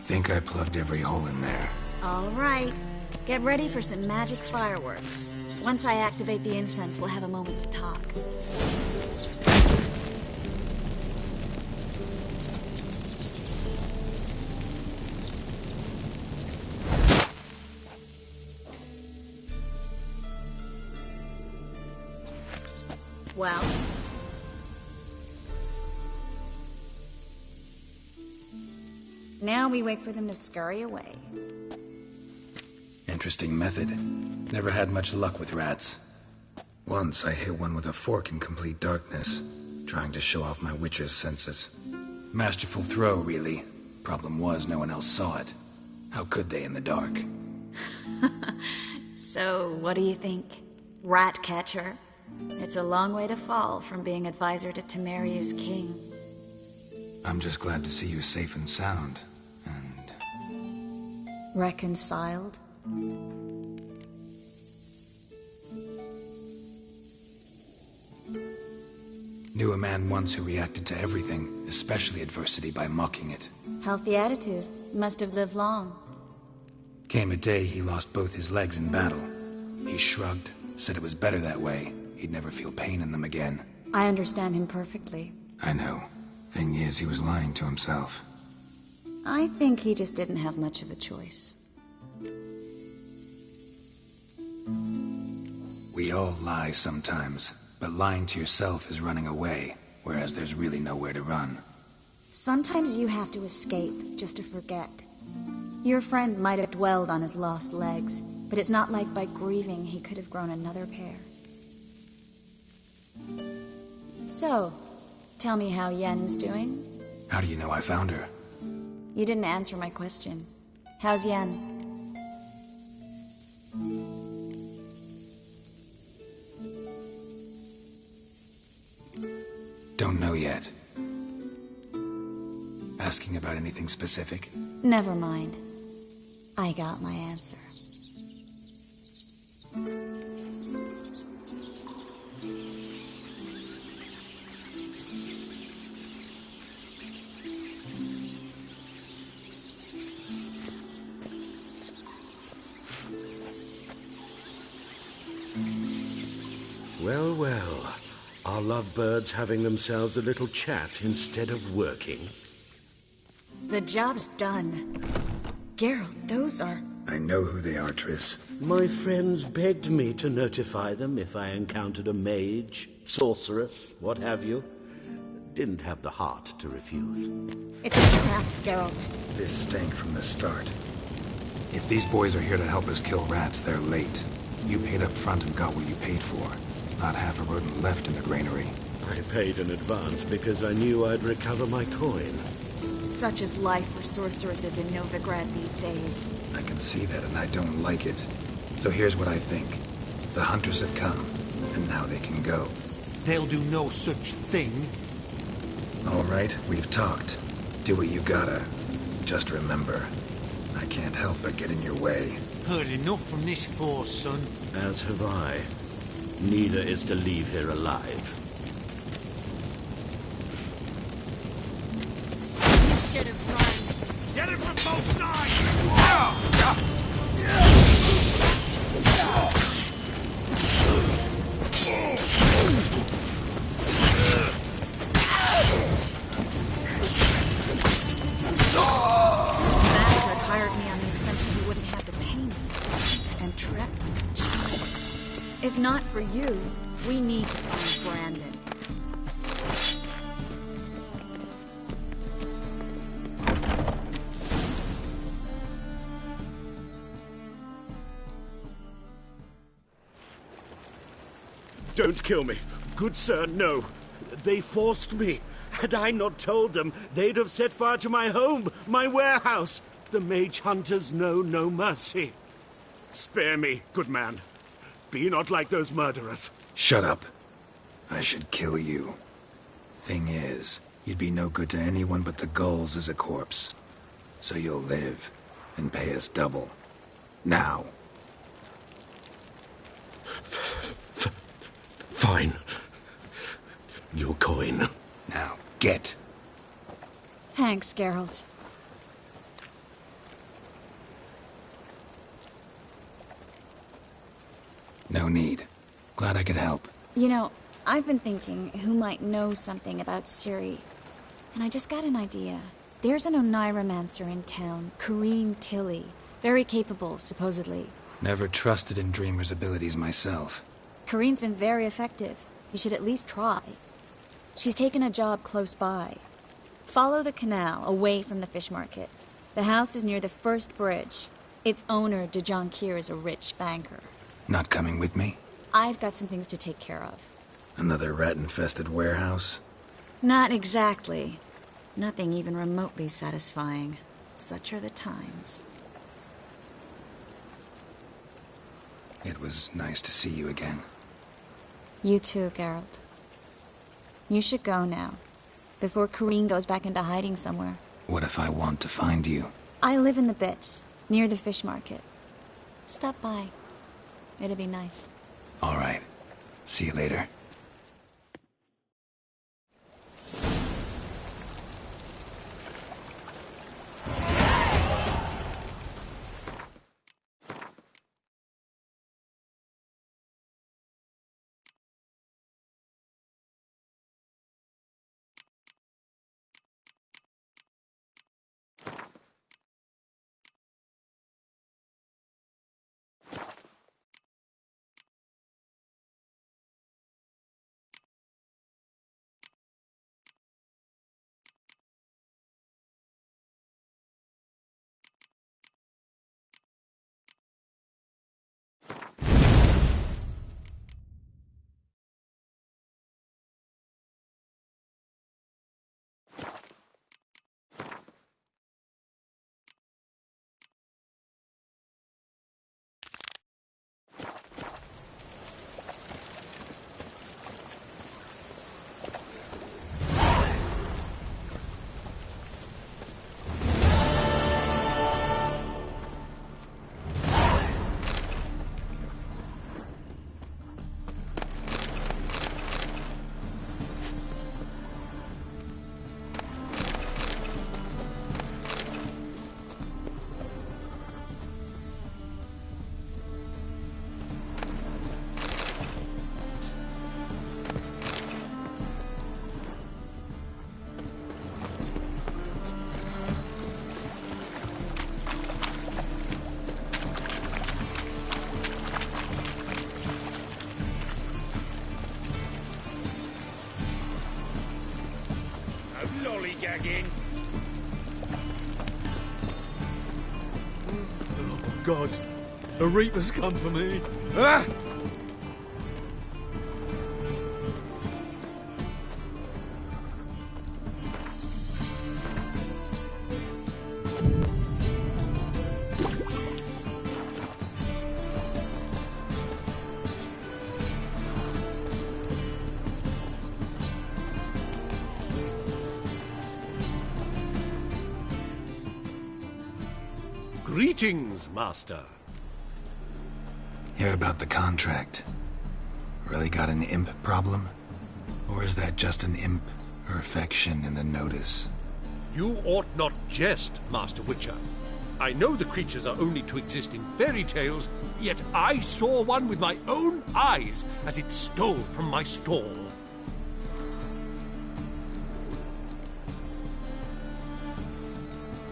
Think I plugged every hole in there. All right. Get ready for some magic fireworks. Once I activate the incense, we'll have a moment to talk. Well? Now we wait for them to scurry away. Interesting method. Never had much luck with rats. Once I hit one with a fork in complete darkness, trying to show off my witcher's senses. Masterful throw, really. Problem was, no one else saw it. How could they in the dark? So, what do you think? Rat catcher? It's a long way to fall from being advisor to Temeria's king. I'm just glad to see you safe and sound. Reconciled? Knew a man once who reacted to everything, especially adversity, by mocking it. Healthy attitude. Must have lived long. Came a day he lost both his legs in battle. He shrugged, said it was better that way. He'd never feel pain in them again. I understand him perfectly. I know. Thing is, he was lying to himself. I think he just didn't have much of a choice. We all lie sometimes, but lying to yourself is running away, whereas there's really nowhere to run. Sometimes you have to escape just to forget. Your friend might have dwelled on his lost legs, but it's not like by grieving he could have grown another pair. So, tell me how Yen's doing? How do you know I found her? You didn't answer my question. How's Yen? Don't know yet. Asking about anything specific? Never mind. I got my answer. Well, well. Are lovebirds having themselves a little chat instead of working? The job's done. Geralt, those are... I know who they are, Triss. My friends begged me to notify them if I encountered a mage, sorceress, what have you. Didn't have the heart to refuse. It's a trap, Geralt. This stank from the start. If these boys are here to help us kill rats, they're late. You paid up front and got what you paid for. Not half a rodent left in the granary. I paid in advance because I knew I'd recover my coin. Such is life for sorceresses in Novigrad these days. I can see that, and I don't like it. So here's what I think. The hunters have come, and now they can go. They'll do no such thing. All right, we've talked. Do what you gotta. Just remember, I can't help but get in your way. Heard enough from this force, son. As have I. Neither is to leave here alive. You should have run. Get it from both sides! Bastard hired me on the assumption he wouldn't have to pay me. And trapped me. If not for you, we need to find Brandon. Don't kill me. Good sir, no. They forced me. Had I not told them, they'd have set fire to my home, my warehouse. The mage hunters know no mercy. Spare me, good man. Be not like those murderers. Shut up. I should kill you. Thing is, you'd be no good to anyone but the gulls as a corpse. So you'll live, and pay us double. Now. Fine. Your coin. Now, get. Thanks, Geralt. No need. Glad I could help. You know, I've been thinking who might know something about Ciri. And I just got an idea. There's an Oneiromancer in town, Corrine Tilly. Very capable, supposedly. Never trusted in Dreamer's abilities myself. Corrine's been very effective. You should at least try. She's taken a job close by. Follow the canal, away from the fish market. The house is near the first bridge. Its owner, de Jonquier, is a rich banker. Not coming with me? I've got some things to take care of. Another rat-infested warehouse? Not exactly. Nothing even remotely satisfying. Such are the times. It was nice to see you again. You too, Geralt. You should go now, before Corrine goes back into hiding somewhere. What if I want to find you? I live in the Bits, near the fish market. Stop by. It'd be nice. All right. See you later. gods! The Reaper's come for me! Ah! Greetings, Master. Hear about the contract. Really got an imp problem? Or is that just an imp or affection in the notice? You ought not jest, Master Witcher. I know the creatures are only to exist in fairy tales, yet I saw one with my own eyes as it stole from my stall.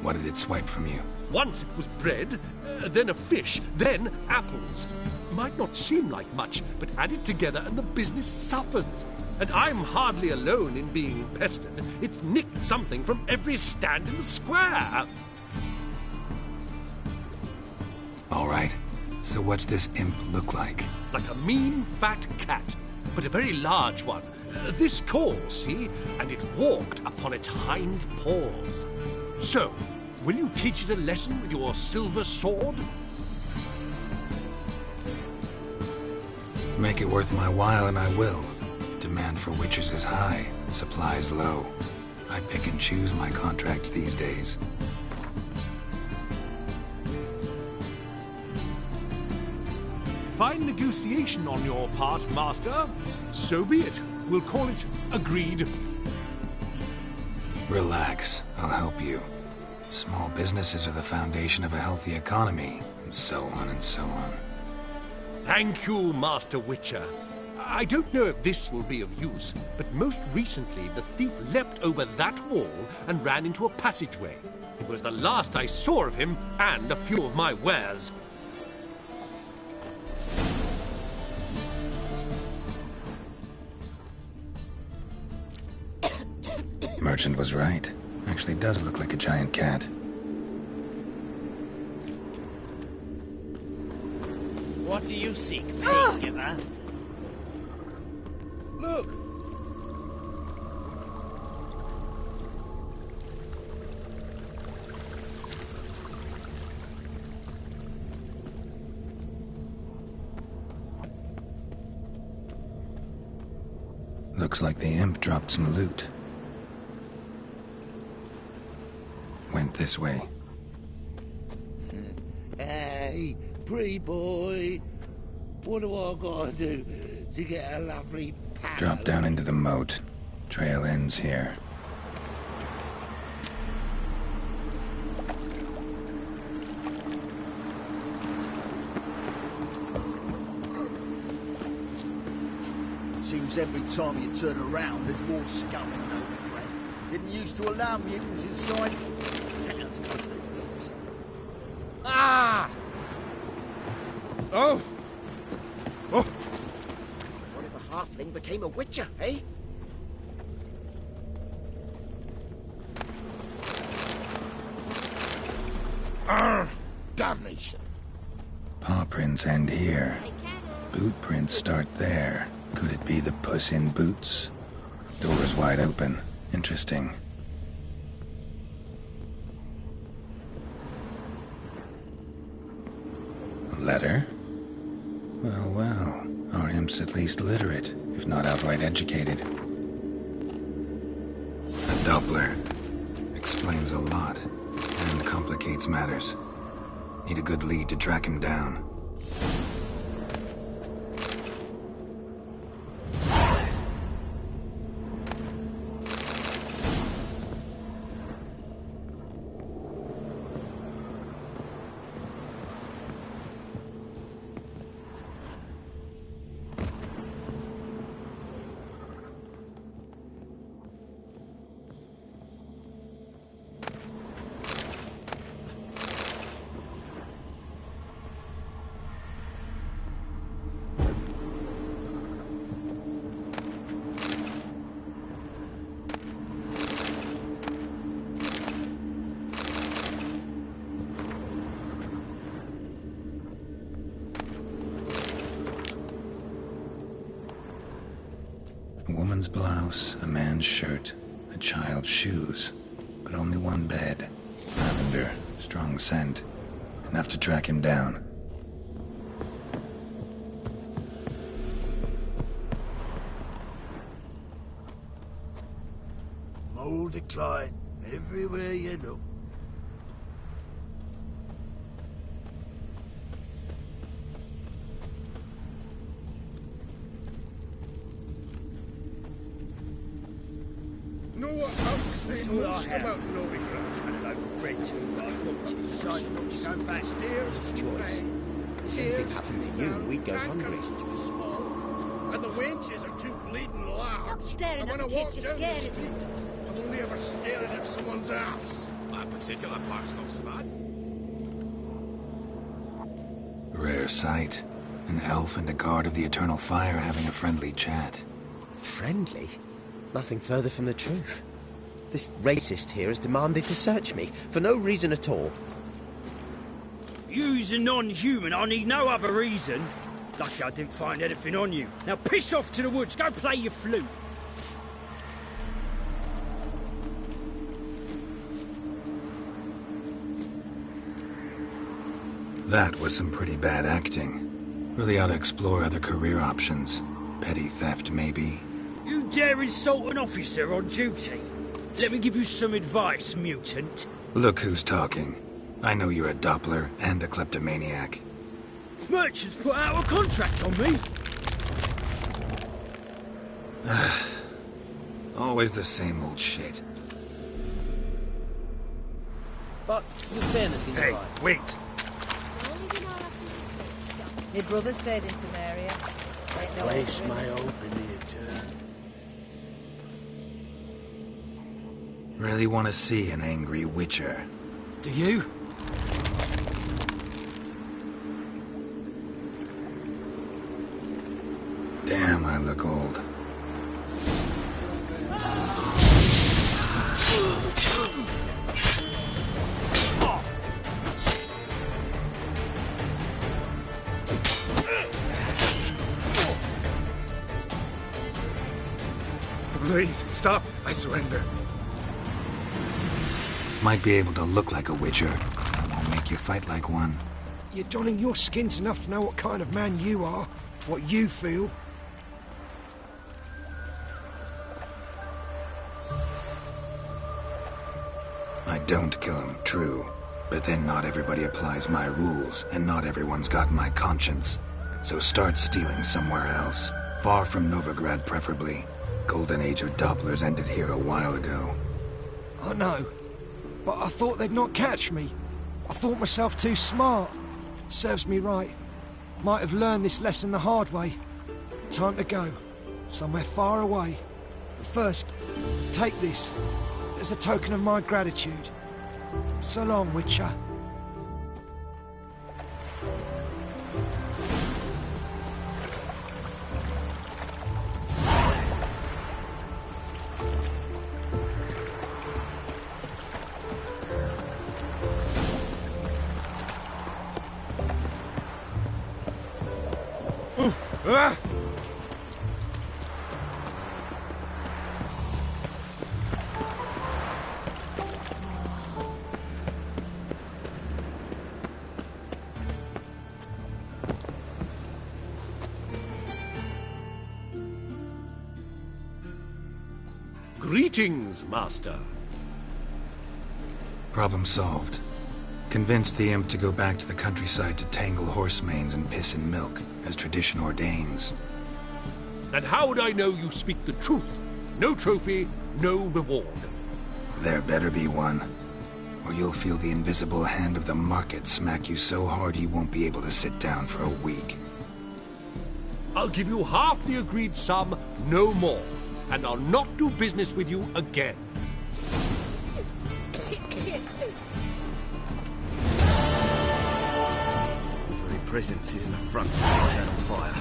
What did it swipe from you? Once it was bread, then a fish, then apples. Might not seem like much, but add it together and the business suffers. And I'm hardly alone in being pestered. It's nicked something from every stand in the square. All right. So what's this imp look like? Like a mean, fat cat, but a very large one. This tall, see? And it walked upon its hind paws. So, will you teach it a lesson with your silver sword? Make it worth my while and I will. Demand for witches is high, supplies low. I pick and choose my contracts these days. Fine negotiation on your part, Master. So be it. We'll call it agreed. Relax, I'll help you. Small businesses are the foundation of a healthy economy, and so on and so on. Thank you, Master Witcher. I don't know if this will be of use, but most recently the thief leapt over that wall and ran into a passageway. It was the last I saw of him and a few of my wares. Merchant was right. Actually does look like a giant cat. What do you seek, pig giver? Look! Looks like the imp dropped some loot. Went this way. Hey, pretty boy. What do I gotta do to get a lovely pal? Drop down into the moat. Trail ends here. Seems every time you turn around, there's more scum in Novigrad. Didn't used to allow mutants inside. Town's covered in dogs. Ah! Oh! Oh! What if a halfling became a witcher, eh? Damnation. Paw prints end here. Boot prints start there. Could it be the Puss in Boots? Door's wide open. Interesting. A letter? Well, well. Our imp's at least literate, if not outright educated. A Doppler. Explains a lot, and complicates matters. Need a good lead to track him down. woman's blouse, a man's shirt, a child's shoes, but only one bed. Lavender, strong scent, enough to track him down. Mold decline everywhere you look. Know what Oak's been most about Novigrad? And a loaf of bread too, like what you decided not to go back. Stairs too choice. high. If anything happened to you, we'd go hungry. Tanker's too small. And the wenches are too bleeding large. Stop staring and at when the I walk kids, you're down the scared of them. street, I'm only ever staring at someone's ass. That particular part's not so bad. Rare sight. An elf and a guard of the Eternal Fire having a friendly chat. Friendly? Nothing further from the truth. This racist here has demanded to search me, for no reason at all. You's a non-human, I need no other reason. Lucky I didn't find anything on you. Now piss off to the woods, go play your flute. That was some pretty bad acting. Really ought to explore other career options. Petty theft, maybe. You dare insult an officer on duty? Let me give you some advice, mutant. Look who's talking. I know you're a Doppler and a kleptomaniac. Merchants put out a contract on me. Always the same old shit. But with fairness in your eyes. Hey, wait! My brother stayed in Temeria. Place my hope in the Eternal. Really want to see an angry witcher. Do you? Damn, I look old. Please, stop. I surrender. Might be able to look like a witcher. That won't make you fight like one. You're donning your skins enough to know what kind of man you are, what you feel. I don't kill him, true. But then not everybody applies my rules, and not everyone's got my conscience. So start stealing somewhere else. Far from Novigrad, preferably. Golden age of Dopplers ended here a while ago. I know, but I thought they'd not catch me. I thought myself too smart. Serves me right. Might have learned this lesson the hard way. Time to go. Somewhere far away. But first, take this as a token of my gratitude. So long, Witcher. Greetings, Master. Problem solved. Convinced the imp to go back to the countryside to tangle horse manes and piss in milk, as tradition ordains. And how would I know you speak the truth? No trophy, no reward. There better be one. Or you'll feel the invisible hand of the market smack you so hard you won't be able to sit down for a week. I'll give you half the agreed sum, no more. And I'll not do business with you again. Your very presence is an affront to the Eternal Fire.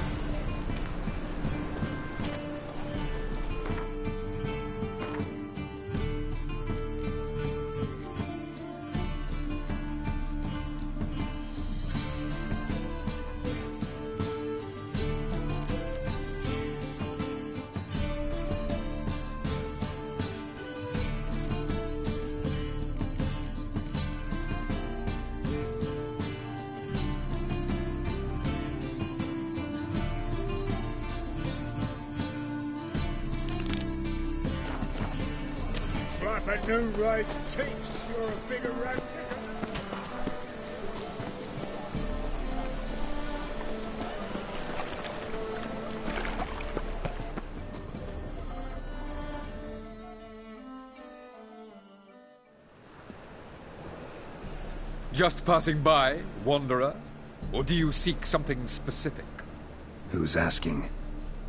a new rise takes, you're a bigger rat. Just passing by, wanderer? Or do you seek something specific? Who's asking?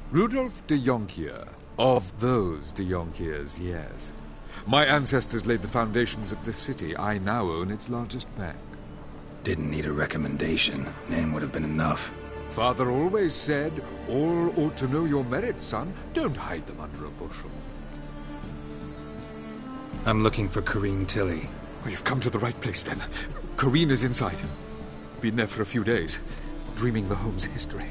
Rudolf de Jonkier. Of those de Jonkiers, yes. My ancestors laid the foundations of this city. I now own its largest bank. Didn't need a recommendation. Name would have been enough. Father always said, all ought to know your merits, son. Don't hide them under a bushel. I'm looking for Corrine Tilly. Well, you've come to the right place, then. Corrine is inside. Been there for a few days, dreaming the home's history.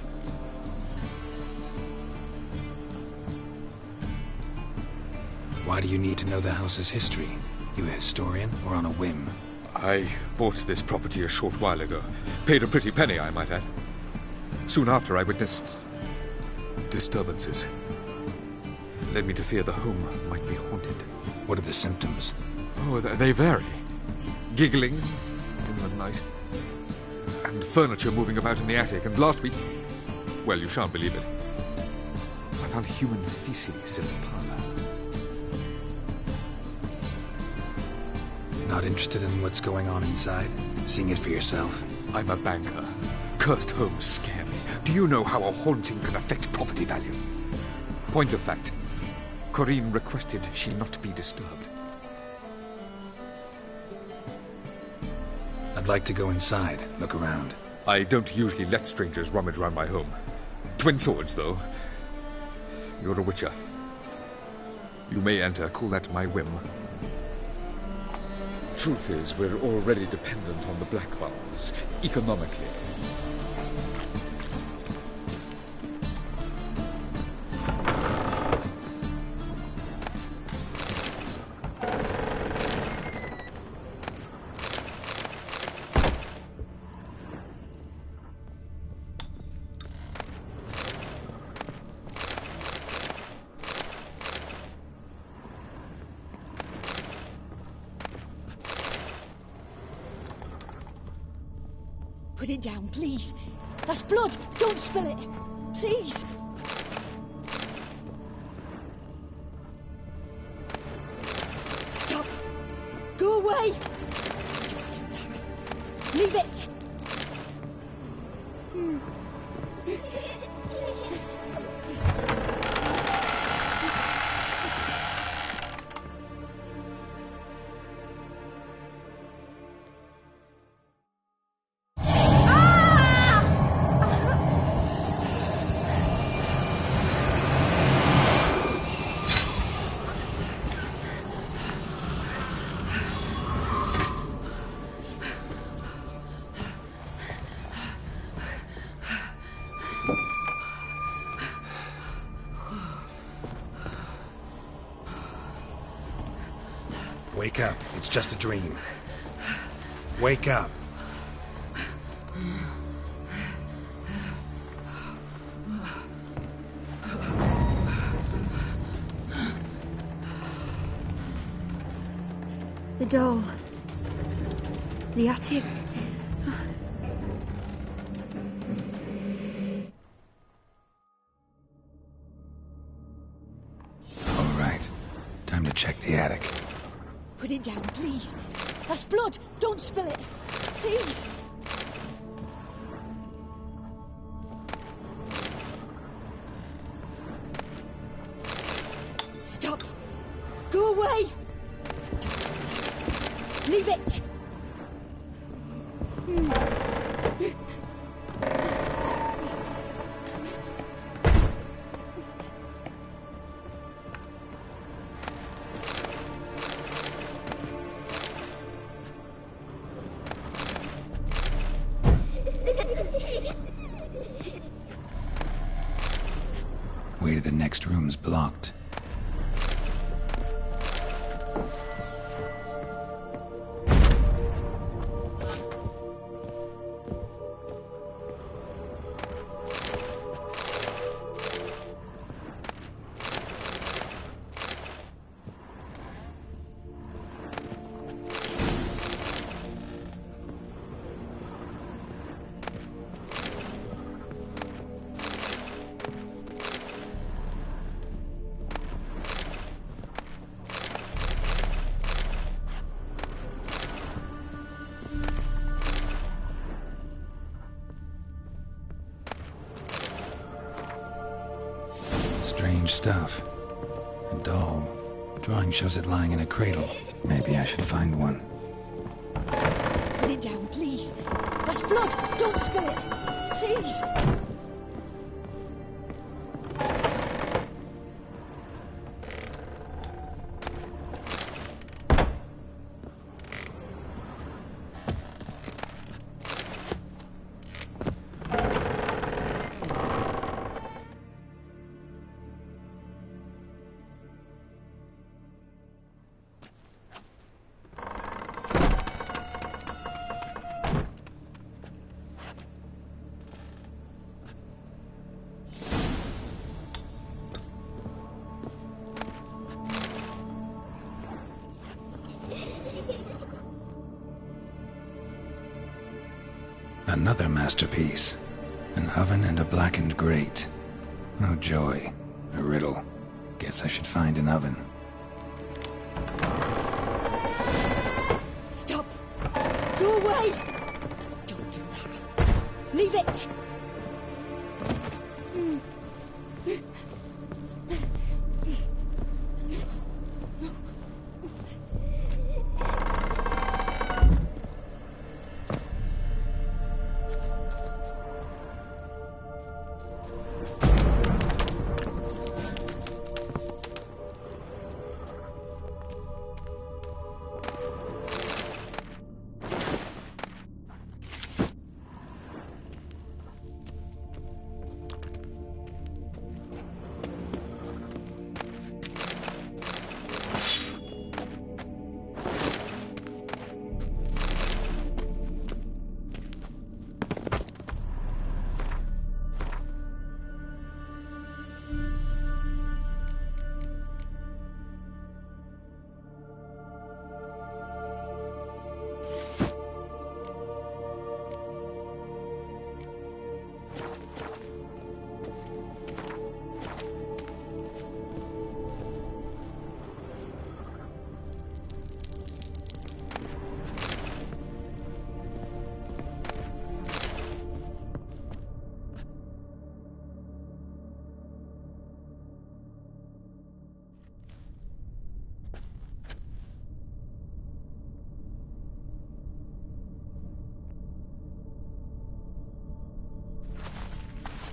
Why do you need to know the house's history? You a historian, or on a whim? I bought this property a short while ago. Paid a pretty penny, I might add. Soon after, I witnessed disturbances. Led me to fear the home might be haunted. What are the symptoms? Oh, they vary. Giggling in the night. And furniture moving about in the attic. And last week, well, you shan't believe it, I found human feces in the parlor. Not interested in what's going on inside? Seeing it for yourself? I'm a banker. Cursed homes scare me. Do you know how a haunting can affect property value? Point of fact, Corrine requested she not be disturbed. I'd like to go inside, look around. I don't usually let strangers rummage around my home. Twin swords, though. You're a witcher. You may enter, call that my whim. Truth is, we're already dependent on the Black Ones, economically. Put it down, please. That's blood. Don't spill it. Please. Stop. Go away. Don't do that. Leave it. Wake up. It's just a dream. Wake up. The doll. The attic. All right. Time to check the attic. Put it down, please. That's blood. Don't spill it. Please. Stop. Go away. Leave it. Way to the next room's blocked. Strange stuff. A doll. Drawing shows it lying in a cradle. Maybe I should find one. Put it down, please. That's blood. Don't spill it. Please. Another masterpiece. An oven and a blackened grate. Oh joy. A riddle. Guess I should find an oven. Stop! Go away! Don't do that. Leave it!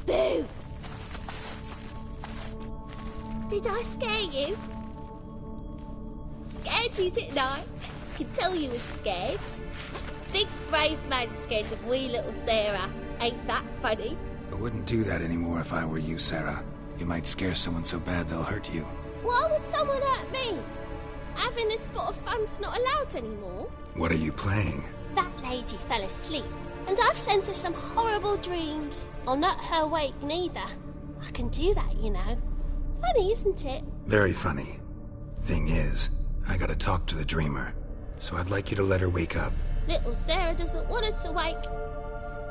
Boo! Did I scare you? Scared you, didn't I? I can tell you was scared. Big brave man scared of wee little Sarah. Ain't that funny? I wouldn't do that anymore if I were you, Sarah. You might scare someone so bad they'll hurt you. Why would someone hurt me? Having a spot of fun's not allowed anymore. What are you playing? That lady fell asleep, and I've sent her some horrible dreams. I'll not her wake neither. I can do that, you know. Funny, isn't it? Very funny. Thing is, I gotta talk to the dreamer, so I'd like you to let her wake up. Little Sarah doesn't want her to wake.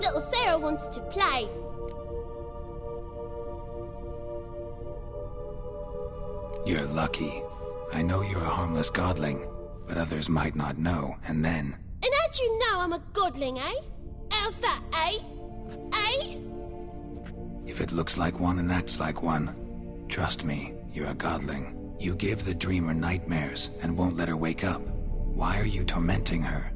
Little Sarah wants to play. You're lucky. I know you're a harmless godling, but others might not know, and then... And how'd you know I'm a godling, eh? How's that, eh? Eh? If it looks like one and acts like one, trust me, you're a godling. You give the dreamer nightmares and won't let her wake up. Why are you tormenting her?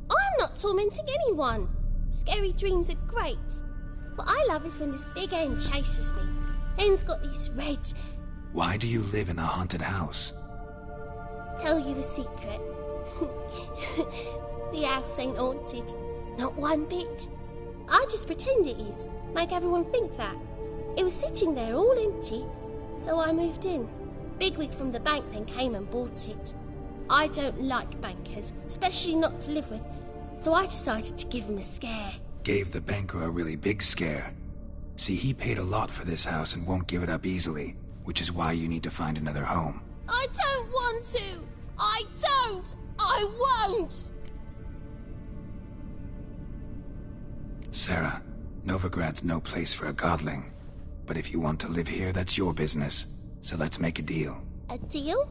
I'm not tormenting anyone. Scary dreams are great. What I love is when this big hen chases me. Hen's got these red... Why do you live in a haunted house? Tell you a secret. The house ain't haunted. Not one bit. I just pretend it is. Make everyone think that. It was sitting there all empty, so I moved in. Bigwig from the bank then came and bought it. I don't like bankers, especially not to live with, so I decided to give him a scare. Gave the banker a really big scare. See, he paid a lot for this house and won't give it up easily, which is why you need to find another home. I don't want to! I don't! I won't! Sarah, Novigrad's no place for a godling. But if you want to live here, that's your business. So let's make a deal. A deal?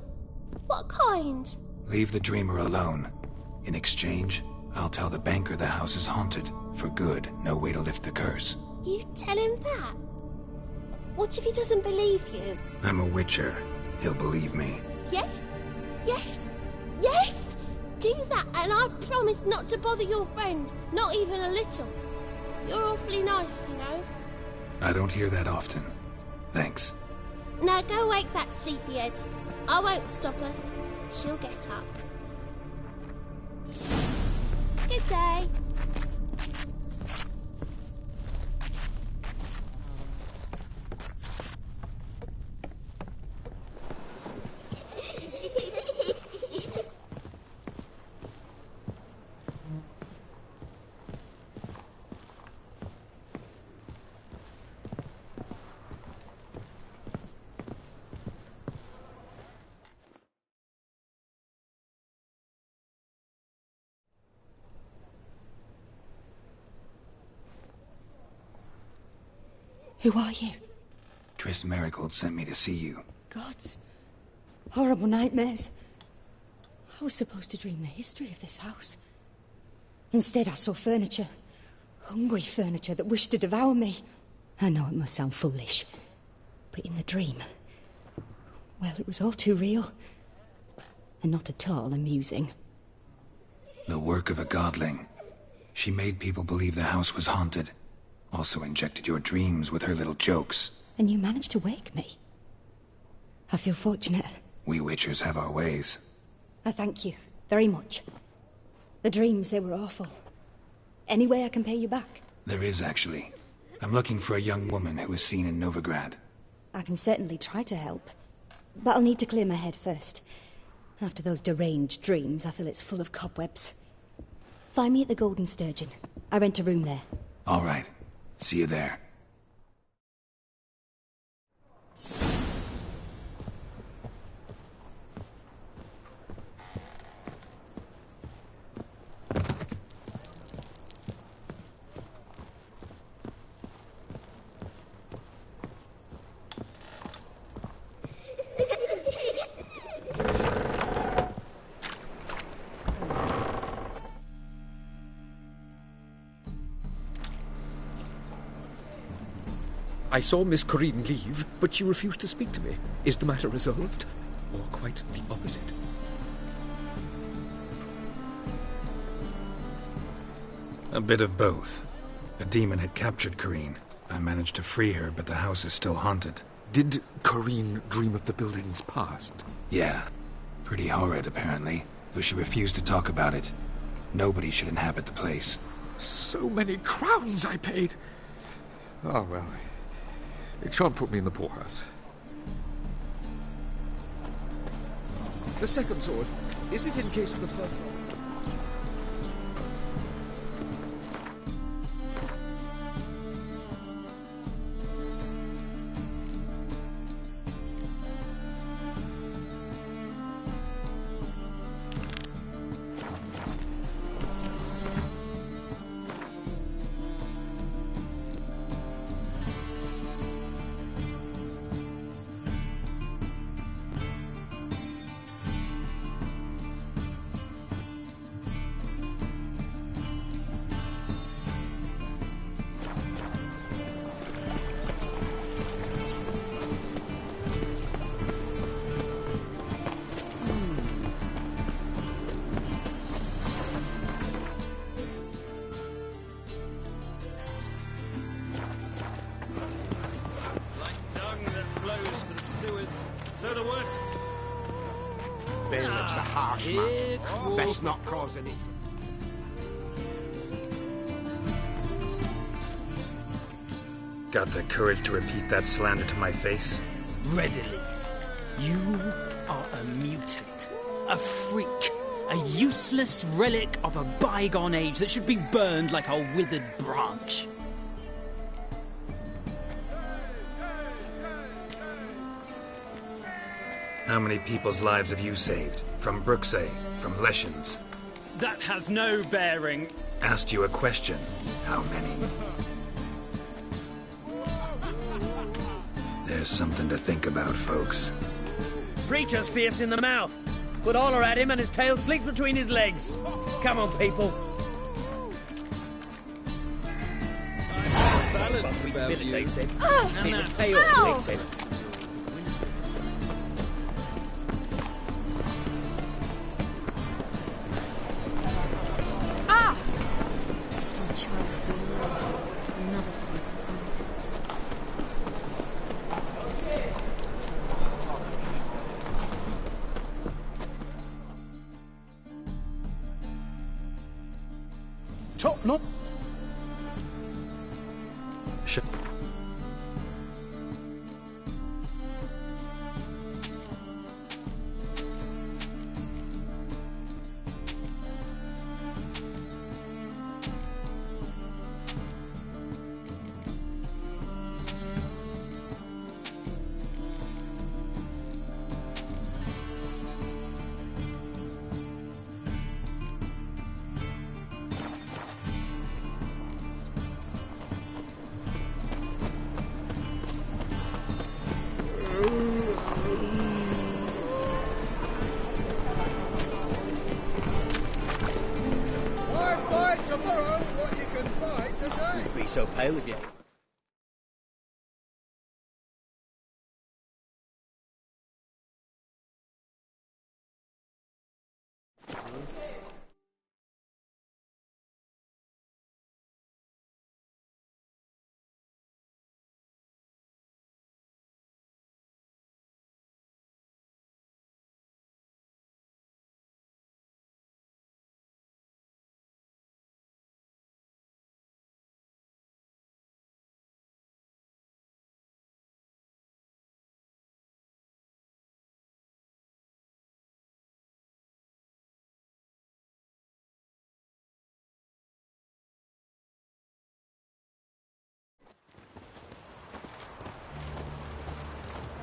What kind? Leave the dreamer alone. In exchange, I'll tell the banker the house is haunted. For good, no way to lift the curse. You tell him that? What if he doesn't believe you? I'm a witcher. He'll believe me. Yes? Yes? Yes! Do that, and I promise not to bother your friend. Not even a little. You're awfully nice, you know. I don't hear that often. Thanks. Now go wake that sleepyhead. I won't stop her. She'll get up. Good day. Who are you? Triss Merigold sent me to see you. Gods. Horrible nightmares. I was supposed to dream the history of this house. Instead, I saw furniture. Hungry furniture that wished to devour me. I know it must sound foolish, but in the dream, well, it was all too real. And not at all amusing. The work of a godling. She made people believe the house was haunted. Also injected your dreams with her little jokes. And you managed to wake me. I feel fortunate. We witchers have our ways. I thank you very much. The dreams, they were awful. Any way I can pay you back? There is, actually. I'm looking for a young woman who was seen in Novigrad. I can certainly try to help. But I'll need to clear my head first. After those deranged dreams, I feel it's full of cobwebs. Find me at the Golden Sturgeon. I rent a room there. All right. See you there. I saw Miss Corinne leave, but she refused to speak to me. Is the matter resolved? Or quite the opposite? A bit of both. A demon had captured Corinne. I managed to free her, but the house is still haunted. Did Corinne dream of the building's past? Yeah. Pretty horrid, apparently, though she refused to talk about it. Nobody should inhabit the place. So many crowns I paid! Oh, well, it shan't put me in the poorhouse. The second sword, is it in case of the first one? Bailiff's a harsh man. Best not cause any... Got the courage to repeat that slander to my face? Readily. You are a mutant, a freak, a useless relic of a bygone age that should be burned like a withered branch. How many people's lives have you saved? From Bruxay, from Leshens? That has no bearing. Asked you a question. How many? There's something to think about, folks. Preacher's fierce in the mouth. Put holler at him and his tail slicks between his legs. Come on, people. balance about you. They said. And It would that's... pay off, they said. Poor child's been another sleepless night. Top knot. Sure. Buy tomorrow what you can find today. You'd be so pale if you...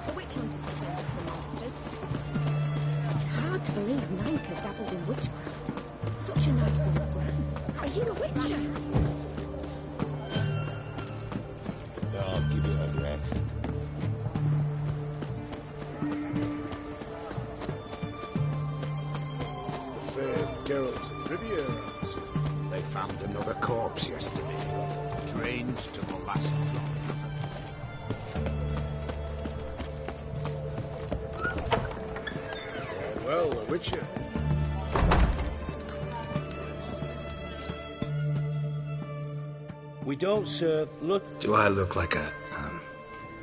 The witch hunters defend us from monsters. It's hard to believe Nanka dabbled in witchcraft. Such a nice old gran. Are you a witcher? I'll give it a rest. The fair Geralt and Riviera's. They found another corpse yesterday, drained to the last drop. Well, a witcher. We don't serve... Look... Do I look like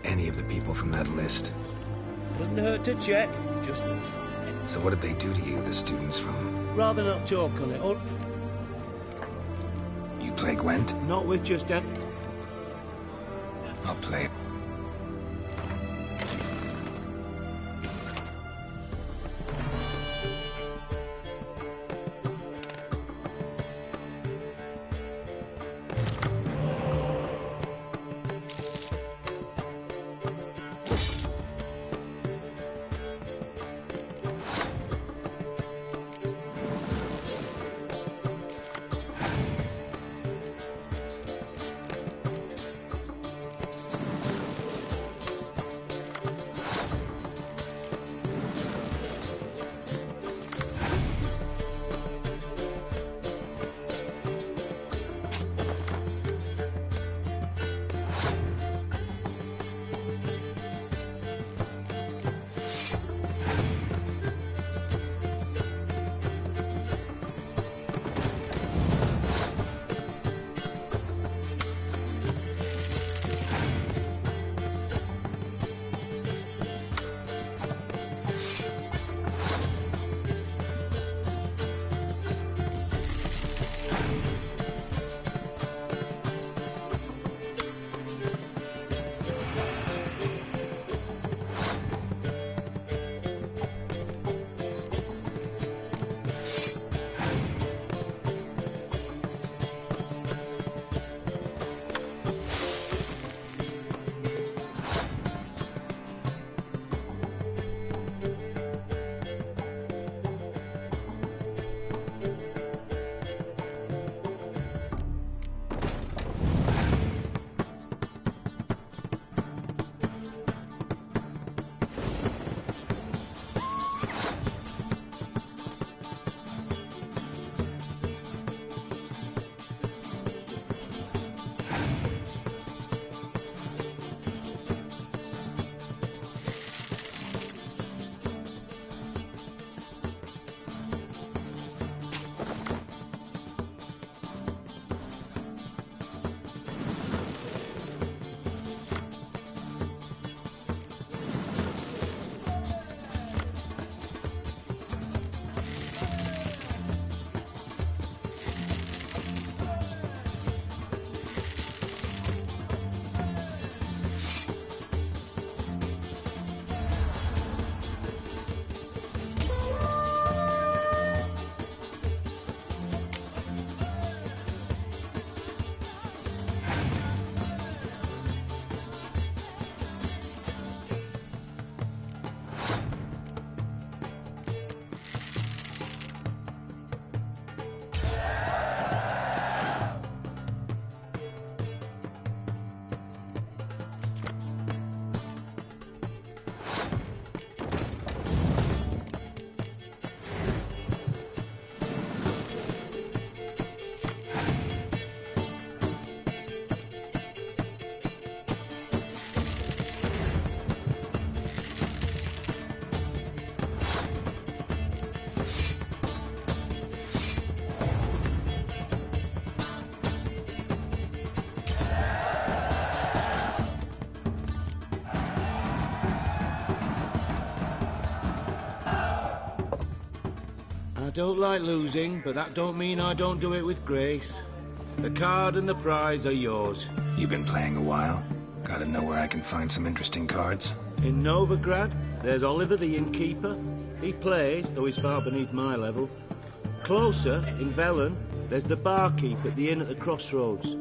any of the people from that list? Doesn't hurt to check. Just... So what did they do to you, the students from... Rather not talk on it, or... You play Gwent? Not with just that. I'll play it. don't like losing, but that don't mean I don't do it with grace. The card and the prize are yours. You've been playing a while? Gotta know where I can find some interesting cards. In Novigrad, there's Oliver the innkeeper. He plays, though he's far beneath my level. Closer, in Velen, there's the barkeep at the inn at the crossroads.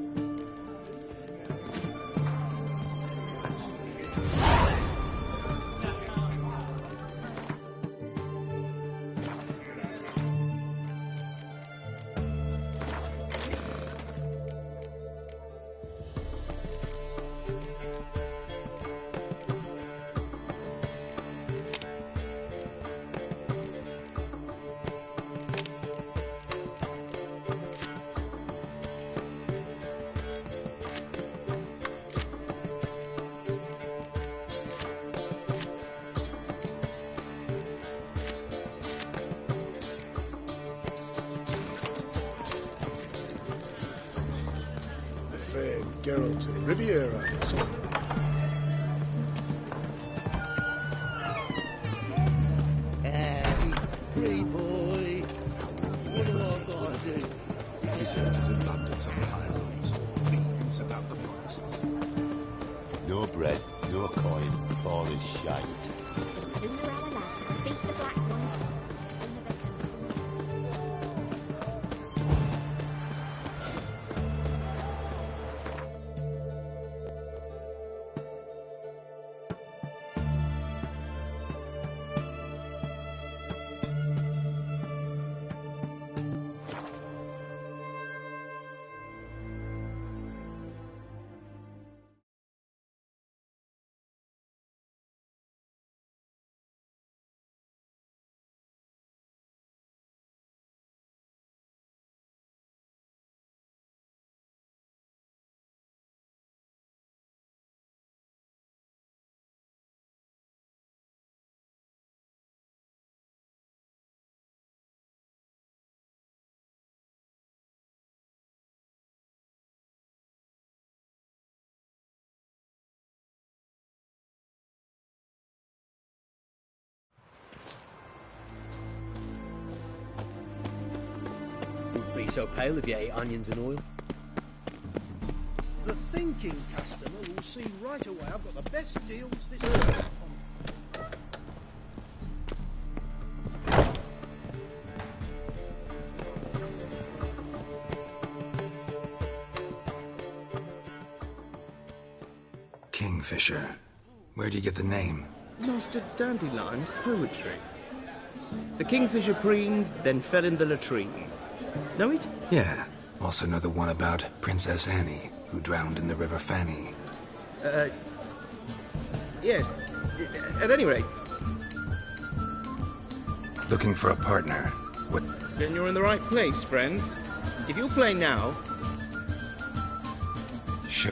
Geralt of Riviera. Hey, pretty boy. What do I got to do? Deserted in London's on the high roads. Fiends about the forests. No bread, no coin, all is shite. The sooner our lads beat the black ones, the sooner they can. Wouldn't be so pale if you ate onions and oil. The thinking customer will see right away I've got the best deals this year. Kingfisher. Where do you get the name? Master Dandelion's poetry. The kingfisher preened, then fell in the latrine. Know it? Yeah. Also know the one about Princess Annie, who drowned in the River Fanny. Yes. At any rate. Looking for a partner. What? Then you're in the right place, friend. If you'll play now... Sure.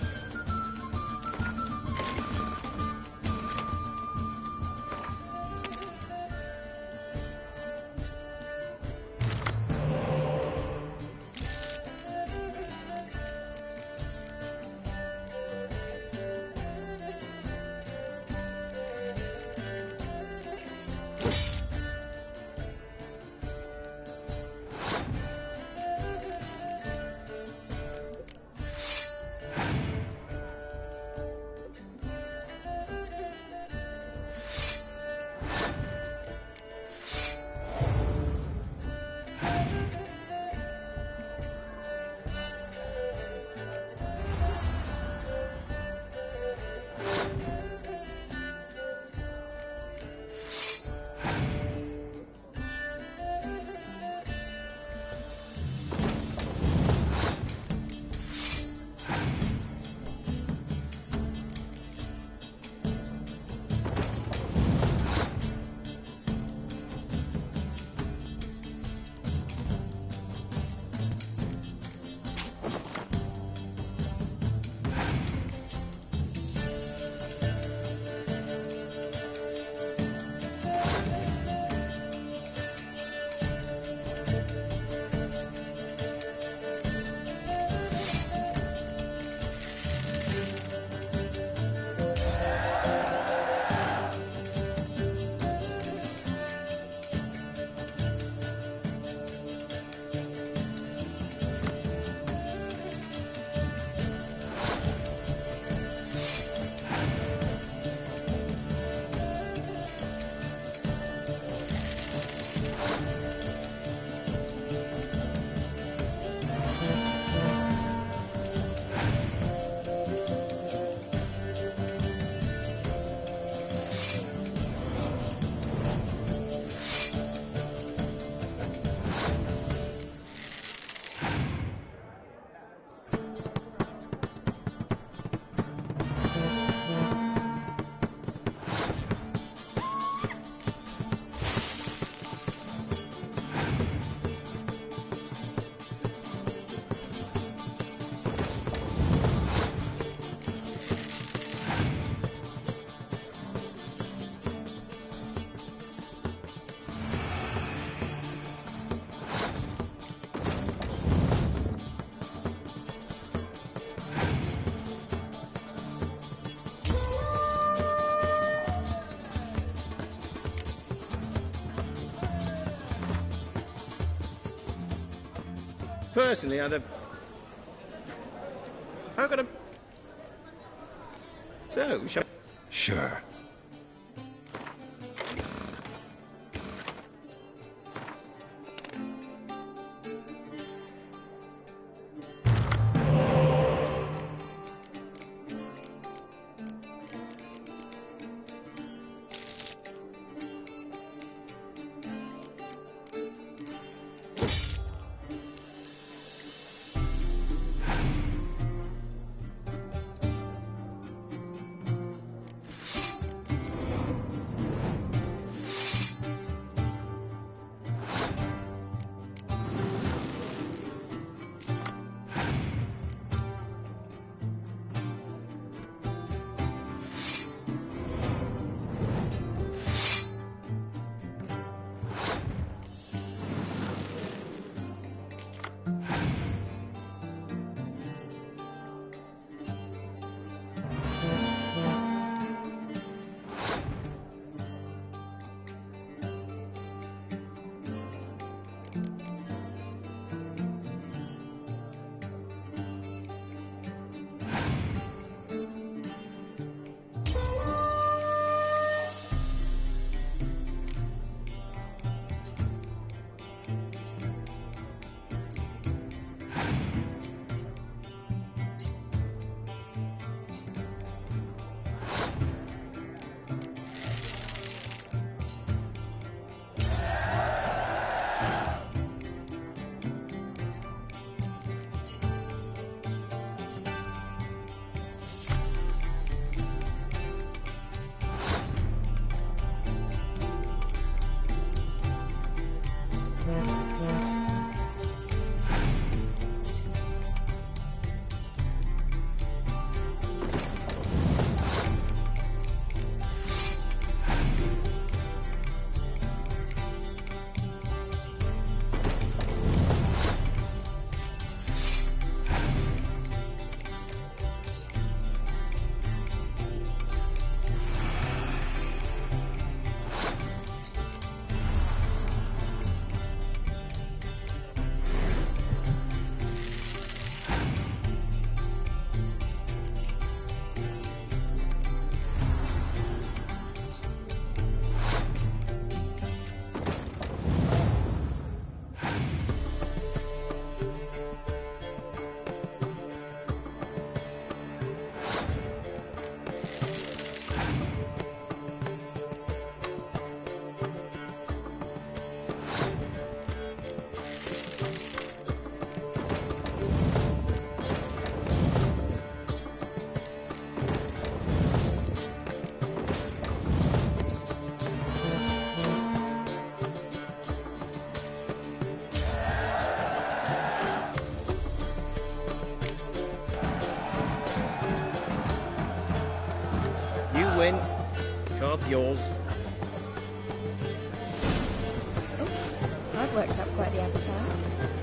Personally, I'd have... How could I... So, shall... Sure. Win. Card's yours. I've worked up quite the appetite.